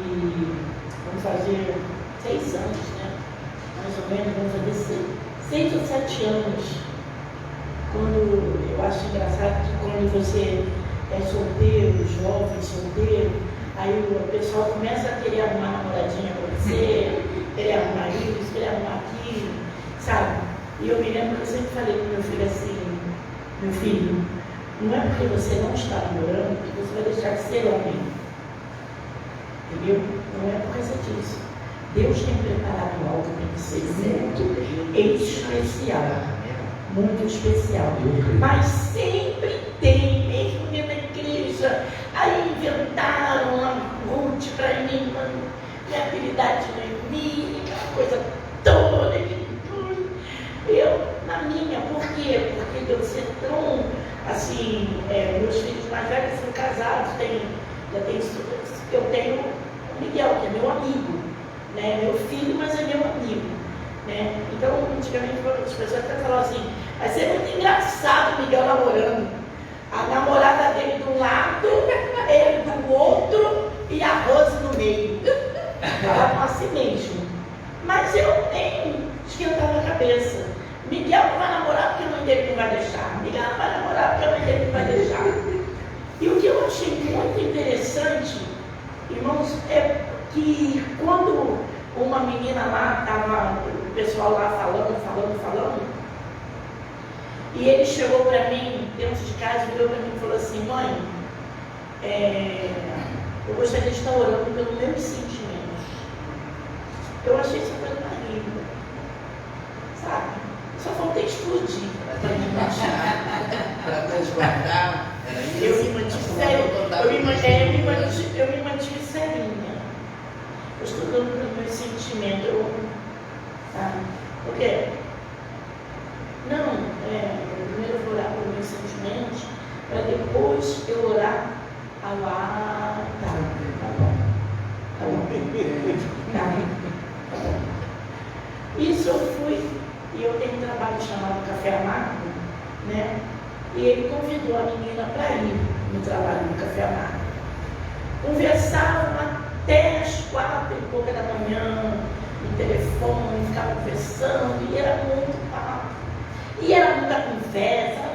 E vamos fazer 6 anos, né? Mais ou menos, vamos fazer 6 ou 7 anos quando eu acho engraçado que quando você é solteiro, jovem, solteiro, aí o pessoal começa a querer arrumar namoradinha pra você, querer arrumar isso, querer arrumar aquilo, sabe? E eu me lembro que eu sempre falei pro meu filho assim, meu filho, não é porque você não está namorando que você vai deixar de ser homem. Entendeu? Não é por causa disso. Deus tem preparado algo para você muito especial. Muito especial. Mas sempre tem, mesmo dentro da igreja, aí inventaram uma Ruth para mim, minha habilidade não é minha, aquela coisa toda. Eu, na minha, por quê? Porque Deus ser tão, assim, meus filhos mais velhos são casados, eu tenho o Miguel, que é meu amigo, né? Meu filho, mas é meu amigo, né? Então, antigamente as pessoas até falavam assim, vai ser muito engraçado o Miguel namorando. A namorada dele do lado, ele do outro e a Rose no meio. Falavam assim mesmo. Mas eu nem esquentava a cabeça. Miguel não vai namorar porque a mãe dele não vai deixar. Miguel não vai namorar porque a mãe dele não vai deixar. E o que eu achei muito interessante, irmãos, é que quando uma menina lá, estava o pessoal lá falando, e ele chegou para mim, dentro de casa, virou para mim e falou assim, mãe, eu gostaria de estar orando pelos meus sentimentos. Eu achei isso uma coisa mais linda, sabe? Só faltei explodir para transbordar. Eu me mantive serinha. Eu estou dando para o meu sentimento, sabe? Por quê? Não, primeiro eu vou orar pelos meus sentimentos, para depois eu orar tá bom. Isso eu fui, e eu tenho um trabalho chamado Café Amargo, né? E ele convidou a menina para ir no trabalho do Café Amargo. Conversavam até as 4h pouca da manhã, no telefone, ficavam conversando, e era muito papo. E era muita conversa.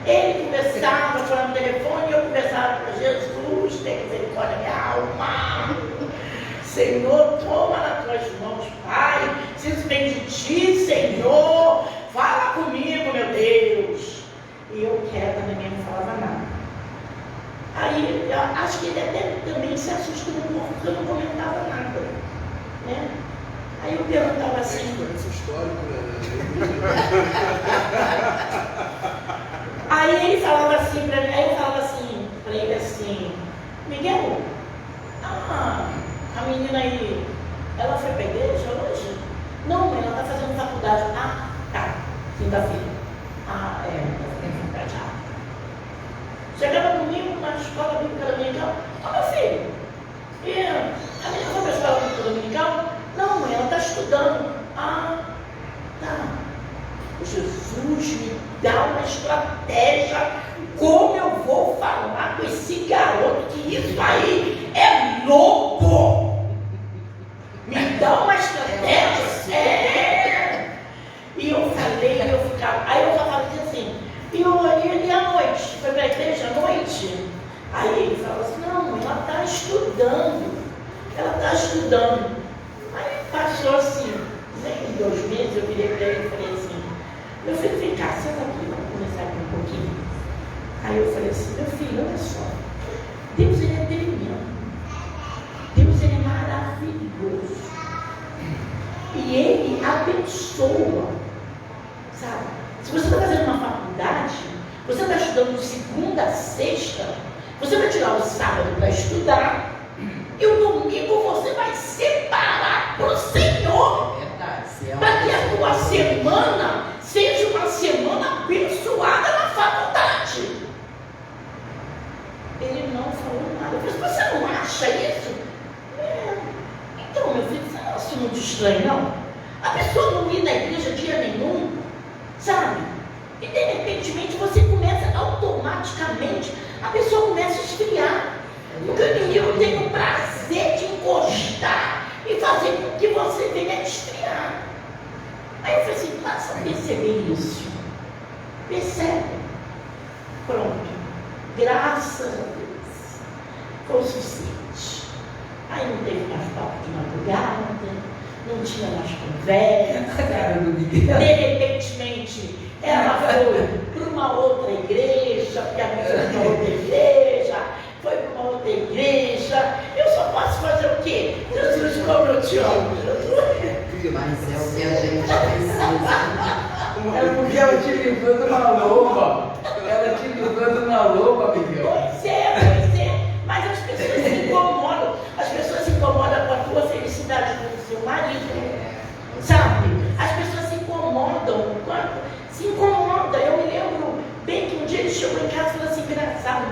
Ele conversava, falando no telefone, e eu conversava com Jesus, tem misericórdia da minha alma. Senhor, toma nas tuas mãos, Pai, preciso bem de ti, Senhor, fala comigo, meu Deus. E eu quieta, ninguém não falava nada. Aí, eu acho que ele até também se assustou um pouco, porque eu não comentava nada, né? Aí eu perguntava assim... Aí ele falava assim para mim, para ele assim, Miguel, a menina aí, ela foi para a igreja hoje? Não, mãe, ela está fazendo faculdade. Ah, tá, quinta-feira. Tem faculdade. Chegava domingo na escola bíblica dominical. Meu filho, e a menina foi para a escola bíblica dominical? Não, mãe, ela está estudando. Ah, tá. Jesus me dá uma estratégia. Como eu vou falar com esse garoto que isso aí é louco? Me dá uma estratégia. E eu falei, aí eu falava assim, e à noite? Foi para a igreja à noite? Aí ele falou assim, não, ela está estudando. Aí passou assim, nem 2 meses, eu virei para ele e falei assim, meu filho, vem cá, senta aqui, vamos conversar aqui um pouquinho. Aí eu falei assim, meu filho, olha só, Deus ele é tremendo, Deus ele é maravilhoso, e ele abençoa, sabe? Se você está fazendo uma faculdade, você está estudando de segunda a sexta, você vai tirar o sábado para estudar, e o domingo você vai separar para o Senhor, para que a tua semana seja uma semana abençoada na faculdade. Ele não falou nada. Eu falei, você não acha isso? Então, meu filho, você não acha muito estranho, não? A pessoa não ir na igreja dia nenhum, sabe? E de repentemente você começa automaticamente, a pessoa começa a esfriar. Porque o inimigo tem o prazer de encostar e fazer com que você venha a esfriar. Aí eu falei assim, passa a perceber isso. Percebe. Pronto. Graças a Deus. Foi o suficiente. Aí não teve mais papo de madrugada, não tinha mais conversa. De repentemente, ela foi para uma outra igreja, porque a minha foi para uma outra igreja, foi para uma outra igreja. Eu só posso fazer o quê? Jesus, como eu te amo. Mas é o que a gente precisa. É porque ela te livrou de uma loba. Ela te livrou de uma loba, Miguel. Pois é. Mas as pessoas se incomodam. As pessoas se incomodam com a tua felicidade com o seu marido. Sabe? As pessoas se incomodam. Se incomodam. Eu me lembro bem que um dia ele chegou em casa e falou assim, engraçado,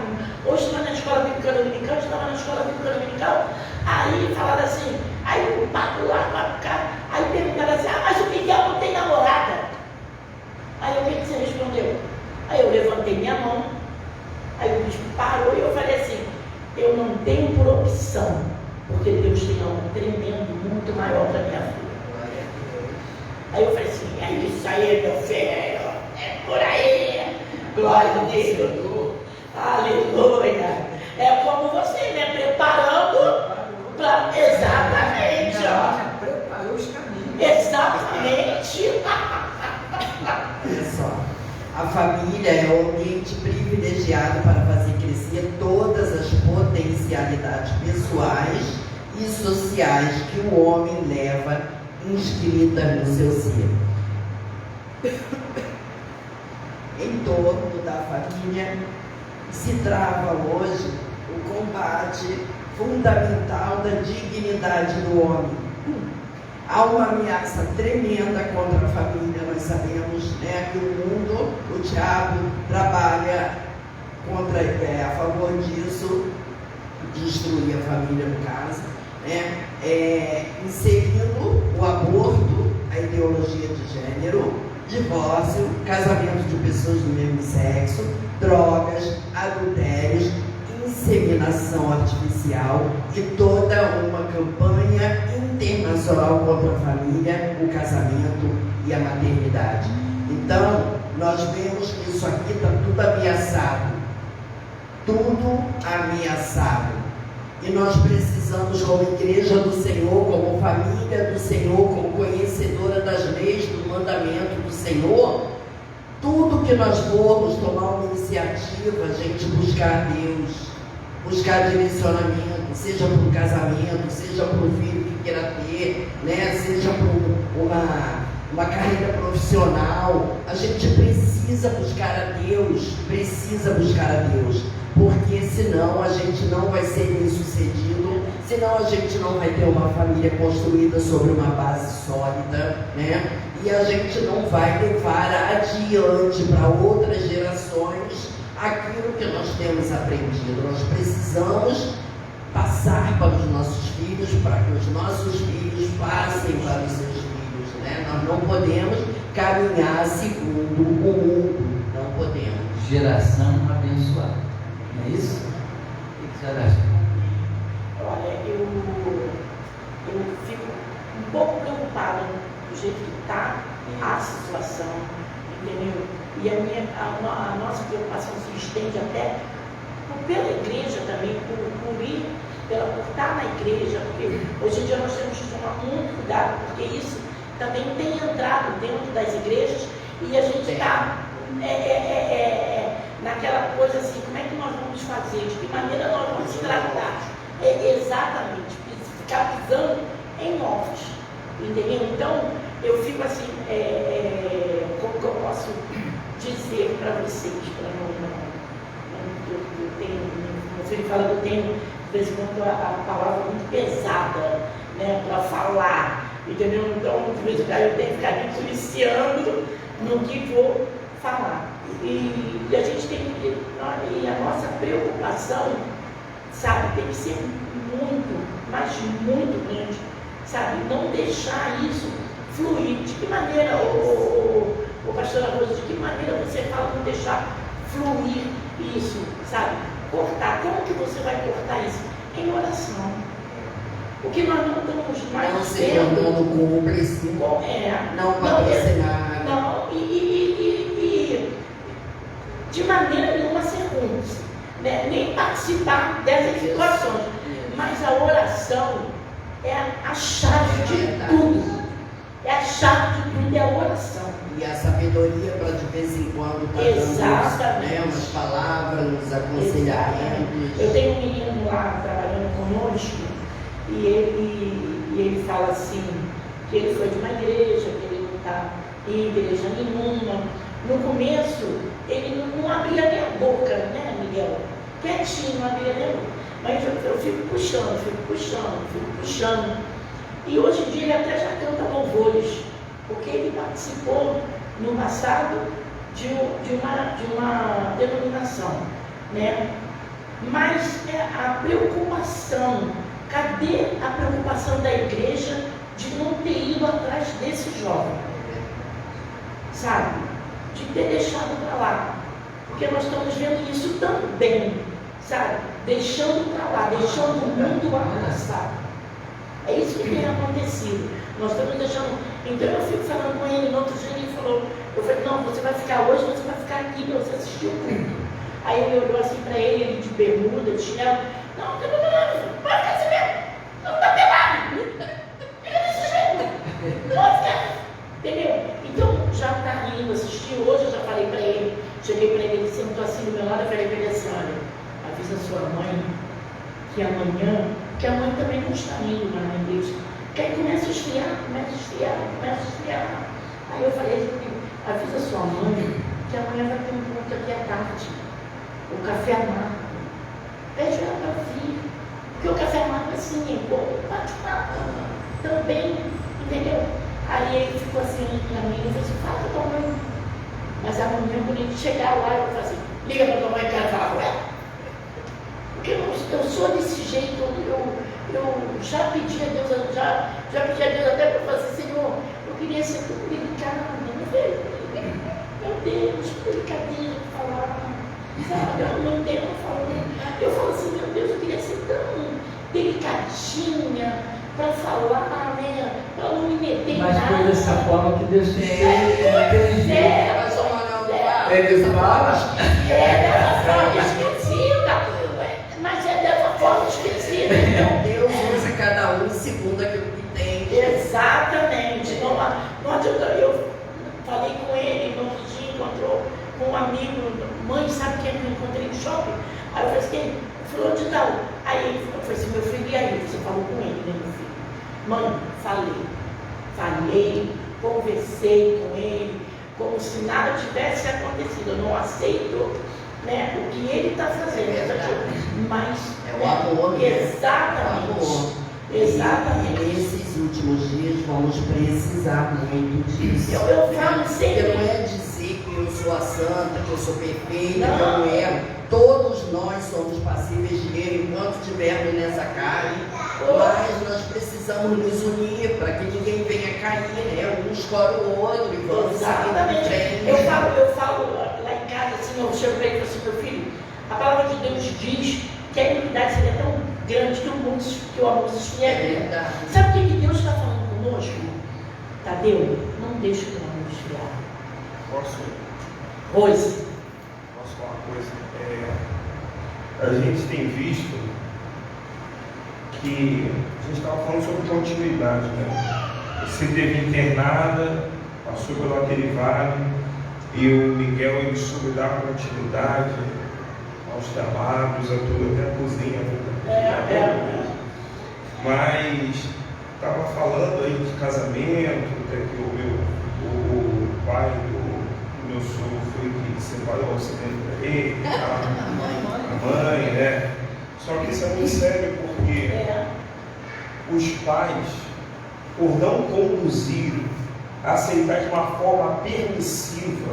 hoje estava na escola bíblica dominical, aí falaram assim, aí o papo lá vai ficar, aí perguntaram assim, mas o Miguel não tem namorada. Aí o que você respondeu? Aí eu levantei minha mão, aí o bispo parou e eu falei assim, eu não tenho por opção, porque Deus tem algo tremendo, muito maior para minha vida. Aí eu falei assim, é isso aí, meu filho, é por aí, glória a Deus, aleluia. É como você, né, preparando para... Exatamente, ó. Preparou os caminhos. Exatamente. Olha só, a família é o ambiente privilegiado para fazer crescer todas as potencialidades pessoais e sociais que o homem leva inscritas no seu ser. Em torno da família se trava hoje o combate fundamental da dignidade do homem. Há uma ameaça tremenda contra a família, nós sabemos, né, que o mundo, o diabo trabalha a favor disso, destruir a família no caso, né, inserindo o aborto, a ideologia de gênero, divórcio, casamento de pessoas do mesmo sexo, drogas, adultérios, inseminação artificial e toda uma campanha internacional contra a família, o casamento e a maternidade. Então, nós vemos que isso aqui está tudo ameaçado. Tudo ameaçado. E nós precisamos, como igreja do Senhor, como família do Senhor, como conhecedora das leis, do mandamento do Senhor, tudo que nós formos tomar uma iniciativa, a gente buscar Deus, buscar direcionamento, seja para um casamento, seja para um filho que queira ter, né? Seja para uma carreira profissional, a gente precisa buscar a Deus, porque senão a gente não vai ser bem sucedido, senão a gente não vai ter uma família construída sobre uma base sólida, né? E a gente não vai levar adiante para outras gerações aquilo que nós temos aprendido. Nós precisamos passar para os nossos filhos, para que os nossos filhos passem para os seus filhos, né? Nós não podemos caminhar segundo o mundo, não podemos. Geração abençoada, não é isso? O que você acha? Olha, eu fico um pouco preocupada do jeito que está a situação, entendeu? E a nossa preocupação se estende até pela igreja também, por estar na igreja, porque hoje em dia nós temos que tomar muito cuidado, porque isso também tem entrado dentro das igrejas e a gente está naquela coisa assim, como é que nós vamos fazer, de que maneira nós vamos tratar? Exatamente, ficar pisando em ovos, entendeu? Então, eu fico assim, como que eu posso dizer para vocês, meu filho fala que eu tenho, de vez em quando, a palavra muito pesada, né, para falar, entendeu? Então, de vez em quando, eu tenho que ficar me policiando no que vou falar. E a gente tem que, e a nossa preocupação, sabe, tem que ser muito, mas muito grande, sabe? Não deixar isso fluir. De que maneira, o pastor Arroso, de que maneira você fala não deixar fluir isso, sabe? Cortar. Como que você vai cortar isso? Em oração. O que nós não estamos mais Não se tornando cúmplice, não patrocinar. Não, e de maneira nenhuma ser cúmplice, né? Nem participar dessas situações. Mas a oração é a chave de tudo. É a chave de tudo, é a oração. E a sabedoria para de vez em quando dar umas palavras, uns aconselhamentos. Eu tenho um menino lá trabalhando conosco e ele fala assim, que ele foi de uma igreja, que ele não está em igreja nenhuma. No começo, ele não abria nem a boca, né, Miguel? Quietinho, não abria nem a boca. Mas eu fico puxando. E hoje em dia ele até já canta louvores, porque ele participou no passado de uma denominação, né? Mas a preocupação, cadê a preocupação da igreja de não ter ido atrás desse jovem? Sabe? De ter deixado para lá. Porque nós estamos vendo isso também, sabe? Deixando para lá, deixando o mundo abraçar. É isso que tem acontecido. Nós estamos deixando. Então eu fico falando com ele, no outro dia ele falou, eu falei, não, você vai ficar hoje, você vai ficar aqui para você assistir o culto. Aí ele olhou assim para ele de bermuda, de chinelo, não tem problema, pode ficar assim mesmo, não tá pelado, fica desse jeito, pode ficar, entendeu? Então já está indo assistir, hoje eu já falei para ele, cheguei para ele, ele sentou assim do meu lado, eu falei para ele assim, olha, avisa a sua mãe que amanhã, que a mãe também não está indo lá na igreja, que aí começa a esfriar. Aí eu falei, avisa a sua mãe que amanhã vai ter um culto aqui à tarde, o café amargo. Pede ela para vir, porque o café amargo assim é bom, bate-papo também, entendeu? Aí ele ficou assim para mim, eu falei assim, fala para tua mãe. Mas amanhã, quando ele chegar lá, eu falei assim, liga para tua mãe que ela fala com ela. Porque eu sou desse jeito, eu já pedi a Deus, já pedi a Deus até para fazer, Senhor, eu queria ser tão delicada, meu Deus, que delicadinha de falar, sabe? Eu não tenho falando. Eu falo assim, meu Deus, eu queria ser tão delicadinha para falar, né? Para não me meter Mas nada. foi dessa forma que Deus tem. Ele fala. É dessa forma esquecida. Mas é dessa forma esquecida. Então, Deus usa cada um segundo aquilo que tem. exatamente. Não adianta. Eu falei com ele, no outro dia encontrou com um amigo, mãe, sabe quem eu encontrei no shopping? Aí eu falei assim, ele falou de tal. Aí ele falou assim, meu filho, e aí? Você falou com ele, né, meu filho? Mãe, falei, conversei com ele, como se nada tivesse acontecido. Eu não aceito, né, o que ele está fazendo, mas É o amor, né? Exatamente. Exatamente. E nesses últimos dias vamos precisar muito disso. Eu falo Porque sempre. não é dizer que eu sou a santa, que eu sou perfeita, Não. que eu não erro. Todos nós somos passíveis de erro enquanto estivermos nessa carne. Mas nós precisamos nos unir para que ninguém venha cair, né? Um escolhe o outro e vamos Exatamente. seguir. Eu falo lá em casa, assim, eu chego para ele e falo assim, meu filho, a palavra de Deus diz que a iniquidade seria tão grande que o amor se esfriaria. verdade. Sabe o que Deus está falando conosco? Tadeu, não deixe o amor esfriar. Posso falar uma coisa? A gente tem visto que a gente estava falando sobre continuidade, né? Você teve internada, passou pelo aquele vale, e o Miguel ele soube dar continuidade aos trabalhos, a tudo, até a cozinha. Mas estava falando aí de casamento, até que o pai do meu sogro foi que separou o acidente para ele, a mãe, né? Só que isso é muito sério porque os pais, por não conduzir, aceitar de uma forma permissiva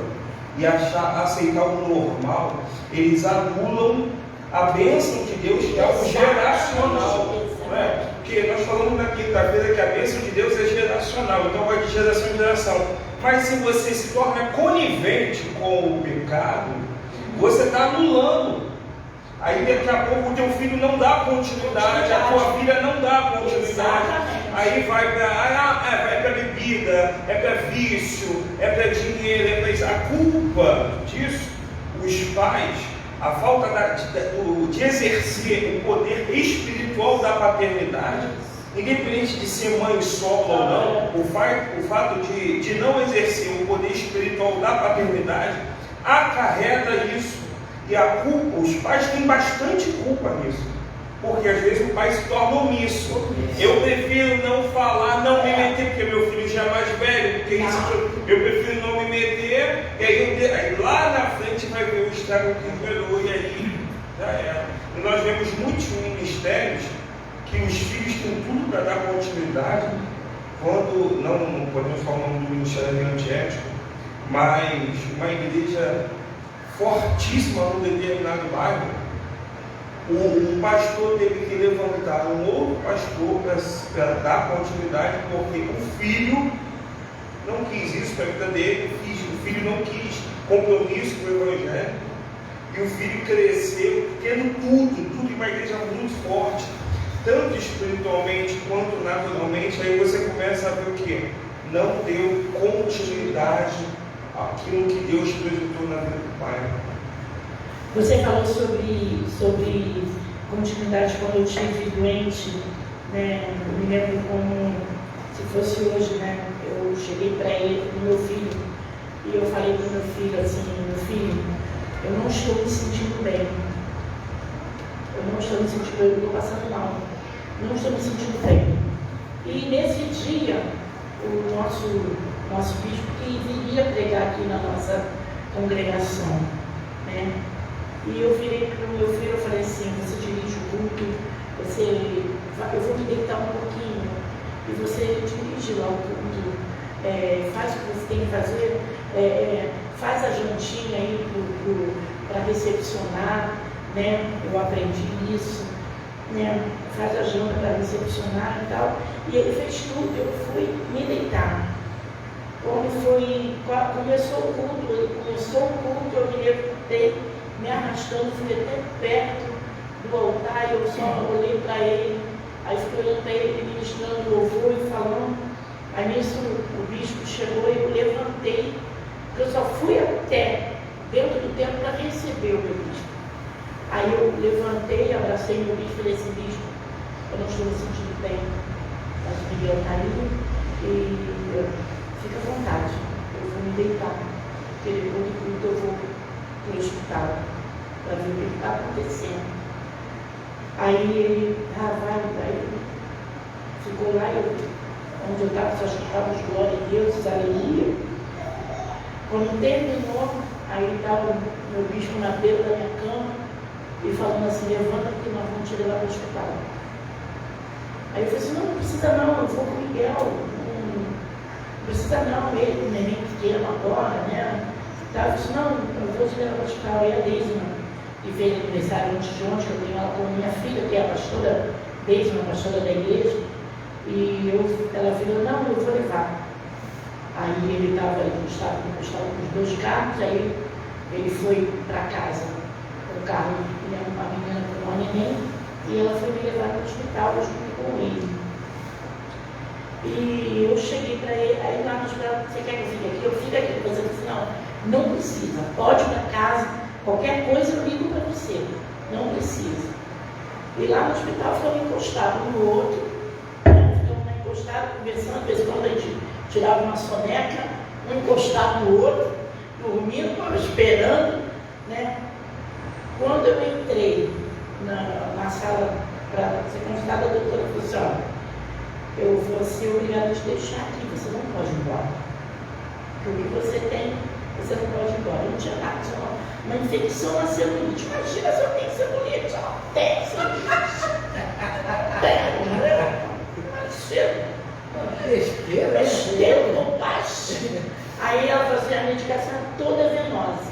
e aceitar o normal, eles anulam a bênção de Deus, que é algo geracional. Não é? Porque nós falamos na quinta-feira que a bênção de Deus é geracional, então vai de geração em geração. Mas se você se torna conivente com o pecado, você está anulando. Aí daqui a pouco o teu filho não dá continuidade, a tua filha não dá continuidade. Exatamente. Aí vai para bebida, é para vício, é para dinheiro, é para isso. A culpa disso, os pais, a falta de exercer o poder espiritual da paternidade, independente de ser mãe solo ou não, o fato de não exercer o poder espiritual da paternidade acarreta isso. E a culpa, os pais têm bastante culpa nisso, porque às vezes o pai se torna omisso. Eu prefiro não falar, não me meter, porque meu filho já é mais velho, porque isso, eu prefiro não me meter, e aí lá na frente vai ver o estrago que gerou, e aí já era. E nós vemos muitos ministérios que os filhos têm tudo para dar continuidade, quando, não podemos falar o nome do ministério antiético, mas uma igreja fortíssima num determinado bairro, o pastor teve que levantar um outro pastor para dar continuidade, porque o filho não quis isso para a vida dele, o filho não quis compromisso com o evangelho, e o filho cresceu tendo tudo em uma igreja muito forte, tanto espiritualmente quanto naturalmente. Aí você começa a ver o que? Não deu continuidade àquilo que Deus projetou na vida do pai. Você falou sobre continuidade quando eu estive doente, né? Eu me lembro como se fosse hoje, né? Eu cheguei para ele, pro meu filho, e eu falei para o meu filho assim: meu filho, eu não estou me sentindo bem. Eu não estou me sentindo bem, eu estou passando mal. Não estou me sentindo bem. E nesse dia, o nosso bispo que viria pregar aqui na nossa congregação, né? E eu virei para o meu filho e falei assim: você dirige o culto, eu vou me deitar um pouquinho e você dirige lá o culto, faz o que você tem que fazer, faz a jantinha aí para recepcionar, né? Eu aprendi isso, né? Faz a janta para recepcionar e tal. E ele fez tudo, eu fui me deitar. Começou o culto, eu me levantei, me arrastando, fui até perto do altar, e eu só olhei para ele, aí fiquei olhando para ele, ministrando louvor e falando. Aí nisso o bispo chegou e eu levantei, porque eu só fui até dentro do templo para receber o meu bispo. Aí eu levantei, abracei meu bispo e falei assim: bispo, eu não estou me sentindo bem, mas o Miguel está aí e fica à vontade, eu vou me deitar, porque depois do culto eu vou para o hospital para ver o que está acontecendo. Aí ele, aí ficou lá, onde eu estava, só escutava os glória a Deus, aleluia. Quando terminou, aí estava o meu bispo na beira da minha cama e falando assim: levanta porque nós vamos te levar para o hospital. Aí eu falei assim: não precisa não, eu vou com o Miguel, não precisa não, ele, o neném pequeno agora, né? Eu disse: não, eu vou te levar para o hospital. Aí a Deisma, que fez aniversário antes de ontem, eu tenho ela como minha filha, que é a pastora Deisma, a pastora da igreja, e ela falou: não, eu vou levar. Aí ele estava encostado com os 2 carros, aí ele foi para casa, o carro, uma menina com uma neném, e ela foi me levar para o hospital junto com ele. E eu cheguei para ele, aí lá no hospital: você quer que eu fique aqui? Eu fico aqui. Depois ele disse: não precisa, pode ir para casa, qualquer coisa eu ligo para você, não precisa. E lá no hospital ficamos encostados um no outro, ficamos encostados, conversando, de vez em quando a gente tirava uma soneca, um encostado no outro, dormindo, esperando, né? Quando eu entrei na sala para ser consultada, a doutora falou assim: olha, eu vou ser obrigada a te deixar aqui, você não pode ir embora. Porque o que você tem, você não pode ir embora. Eu não tinha nada, tinha uma infecção na celulite. Imagina se eu tenho celulite, eu não tenho celulite. Besteira, bobagem. Aí ela falou assim: a medicação é toda venosa.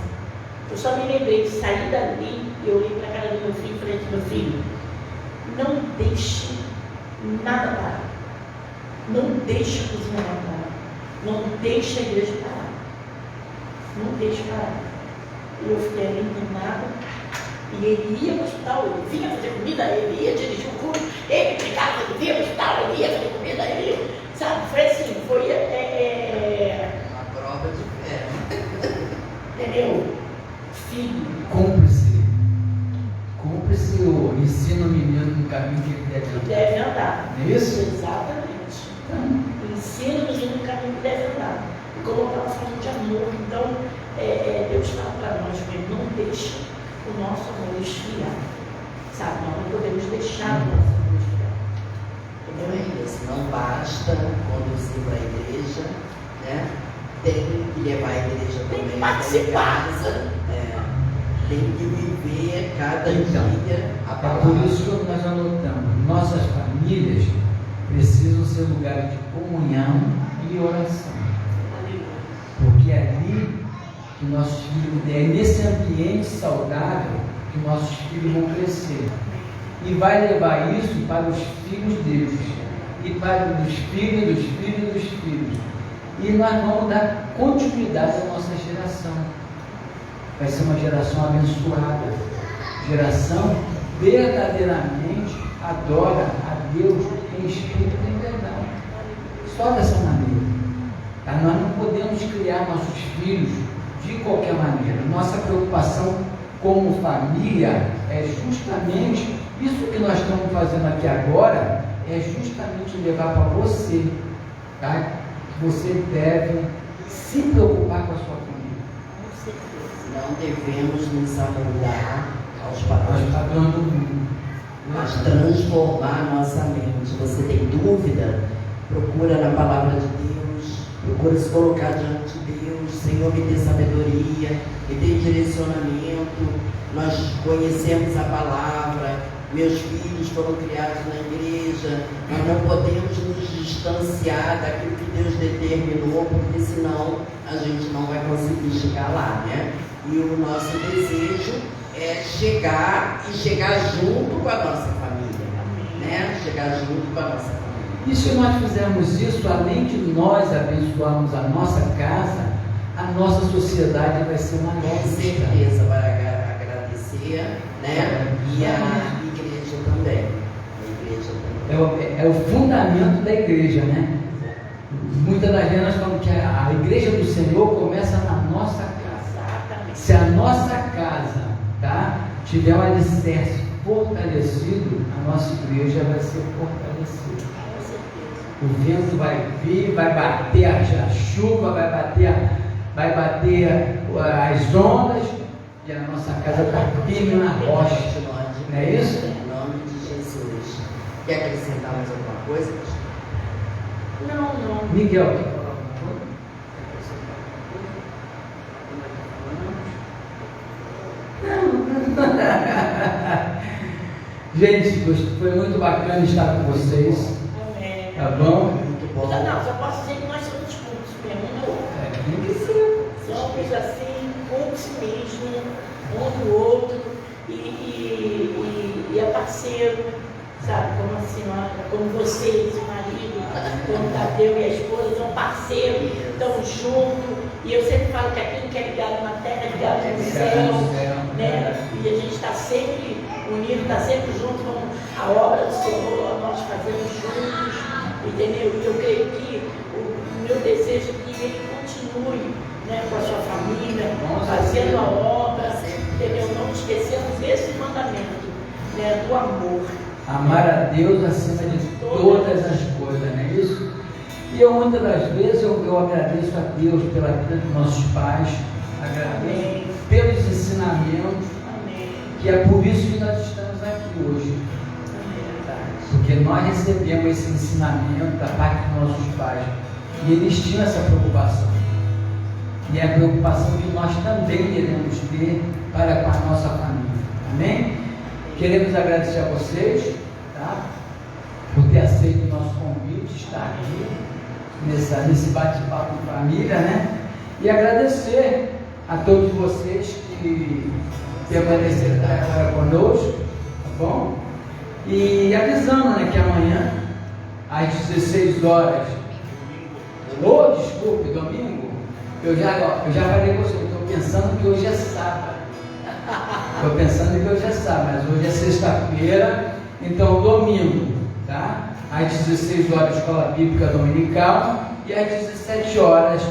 Eu só me lembrei de sair dali e eu olhei para a cara do meu filho e falei: meu filho, não deixe nada parar. Não deixe a cozinha parar. Não deixe a igreja parar. Não deixe parar. E eu fiquei ali internada E ele ia para o hospital, ele vinha fazer comida, ele ia dirigir o culto, ele pregava, ele vinha para o hospital, ele ia fazer comida, ele ia, sabe? Foi assim, foi Uma prova de fé. entendeu? Filho. Cúmplice o ensina o menino no caminho que ele deve andar. Deve andar. Não é isso? Exatamente. Ensina o menino no caminho que deve andar. E colocar uma forma de amor. Então, Deus fala para nós mesmo, não deixe o nosso amor esfriar. Sabe? Nós não podemos deixar o nosso amor esfriar. Então é isso, não basta conduzir para a igreja, né? Tem que levar a igreja Tem também que participar. Tem que viver cada Então, dia a É palavra. por isso que nós anotamos, nossas famílias precisam ser lugares de comunhão e oração. Porque é ali que nossos filhos, é nesse ambiente saudável que nossos filhos vão crescer. E vai levar isso para os filhos deles, e para os filhos dos filhos dos filhos. E nós vamos dar continuidade à nossa geração. Vai ser uma geração abençoada, geração verdadeiramente adora a Deus em espírito e em verdade. Só dessa maneira. Tá? Nós não podemos criar nossos filhos de qualquer maneira. Nossa preocupação como família é justamente isso que nós estamos fazendo aqui agora, é justamente levar para você, tá? Que você deve se preocupar com a sua família. Não devemos nos amoldar aos Nós padrões, padrões do mundo. mas transformar a nossa mente. Você tem dúvida? Procura na palavra de Deus, procura se colocar diante de Deus. Senhor, me dê sabedoria, me dê direcionamento. Nós conhecemos a palavra, meus filhos foram criados na igreja. Nós não podemos nos distanciar daquilo que Deus determinou, porque senão a gente não vai conseguir chegar lá, né? E o nosso desejo é chegar junto com a nossa família, né? Chegar junto com a nossa família. E se nós fizermos isso, além de nós abençoarmos a nossa casa, a nossa sociedade vai ser uma Com certeza vai agradecer, né? E a igreja também. A igreja também. É o fundamento da igreja, né? Muitas das vezes nós falamos que a igreja do Senhor começa na nossa casa. Se a nossa casa, tá, tiver um alicerce fortalecido, a nossa igreja vai ser fortalecida. O vento vai vir, vai bater a chuva, vai bater as ondas, e a nossa casa está firme na rocha. Não é isso? Em nome de Jesus. Quer acrescentar mais alguma coisa? Não. Miguel, quer falar alguma coisa? Gente, foi muito bacana estar com vocês. Amém. Tá bom? Muito bom. Não, só posso dizer que nós somos cúmplices mesmo, um do outro. Tem que ser. Somos assim, cúmplices mesmo, um do outro, e é parceiro, sabe? Como a senhora, como vocês, o marido, como o Tadeu e a esposa, são parceiros, estão juntos. E eu sempre falo que aquilo que é ligado na terra é ligado no céu, né? E a gente está sempre unido, está sempre junto com a obra do Senhor, nós fazemos juntos, entendeu? E eu creio que o meu desejo é que ele continue, né, com a sua família, fazendo a obra, entendeu? Não esquecendo desse mandamento, né, do amor. Amar a Deus acima de todas as coisas, não é isso? E eu, muitas das vezes, eu agradeço a Deus pela vida dos nossos pais, agradeço pelos ensinamentos, Amém. que é por isso que nós estamos aqui hoje. Porque nós recebemos esse ensinamento da parte dos nossos pais, e eles tinham essa preocupação. E é a preocupação que nós também devemos ter para com a nossa família. Amém? Queremos agradecer a vocês, tá? Por ter aceito o nosso convite, estar aqui nesse bate-papo de família, né? E agradecer a todos vocês que permaneceram até agora conosco, tá bom? E avisando, né, que amanhã, às 16 horas, domingo, eu já falei com você, eu estou pensando que hoje é sábado. estou pensando que hoje é sábado, mas hoje é sexta-feira, então domingo, tá? Às 16 horas, escola bíblica dominical, e às 17 horas,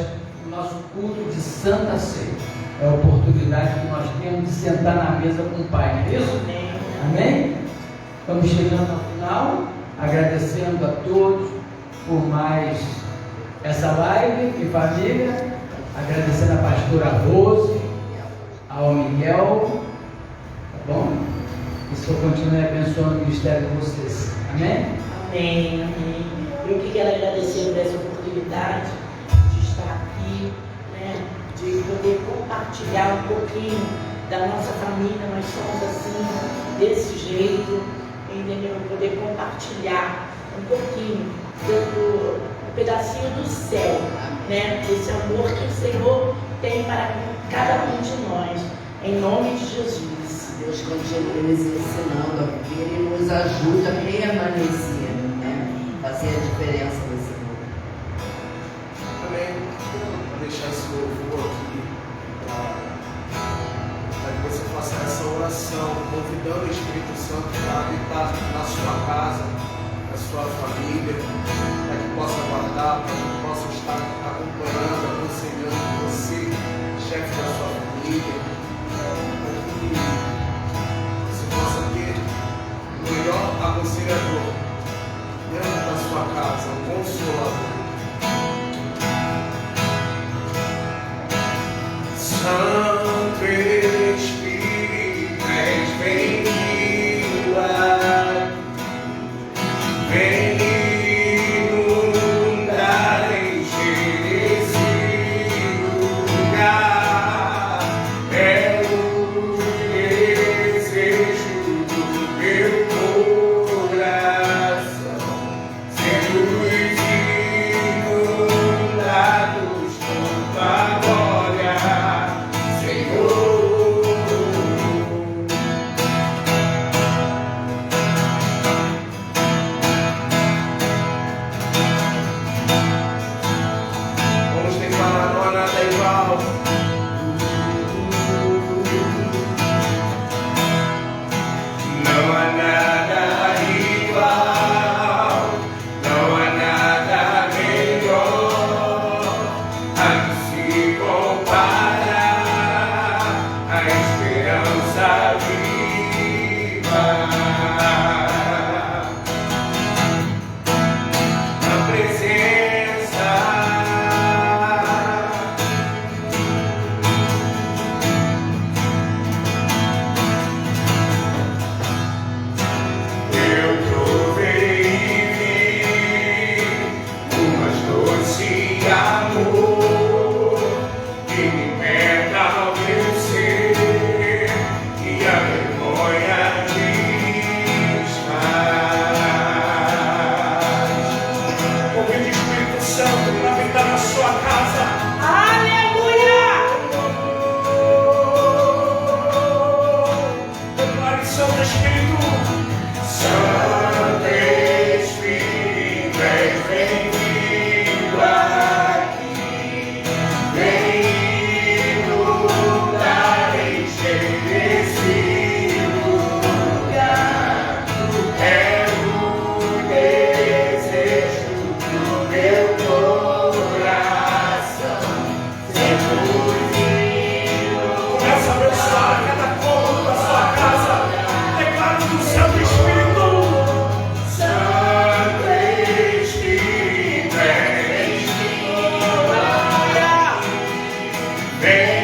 o nosso culto de Santa Ceia. É a oportunidade que nós temos de sentar na mesa com o Pai, não é isso? Amém? Estamos chegando ao final, agradecendo a todos por mais essa live em família, agradecendo a pastora Rose, ao Miguel, tá bom? Que o Senhor continue abençoando o ministério de vocês. Amém? Amém, amém. Eu que quero agradecer por essa oportunidade de estar aqui, né, de poder compartilhar um pouquinho da nossa família. Nós somos assim, desse jeito, entendeu? Poder compartilhar um pouquinho do pedacinho do céu, né? Esse amor que o Senhor tem para cada um de nós, em nome de Jesus. Deus continue nos ensinando a viver e nos ajude a permanecer, né? Fazer a diferença nesse mundo. Também vou deixar esse louvor aqui para que você faça essa oração, convidando o Espírito Santo para habitar na sua casa, na sua família, para que possa guardar, para que possa estar acompanhando, aconselhando você, chefe da sua família, para que você possa ter o melhor aconselhador dentro da sua casa, o consolador. Santo Espírito, és bem-vindo aqui, vem inundar, encher esse lugar, é o desejo do meu coração, sermos inundados com tua glória, Senhor. Vamos declarar, não há nada igual. Não há nada igual, não há nada melhor a se comparar a esperança viva, a presença. Eu provei o mais doce amor que me liberta ao meu ser e a vergonha desfaz. Convide o Espírito Santo para habitar na sua casa. Aleluia! Declare, Santo Espírito. Santo Espírito, és bem-vindo aqui, vem inundar, encher esse lugar, é o desejo do meu coração, sermos inundados. Começa a abençoar cada cômodo da sua casa. Declaro que o Santo Espírito, Santo Espírito, és bem-vindo aqui, vem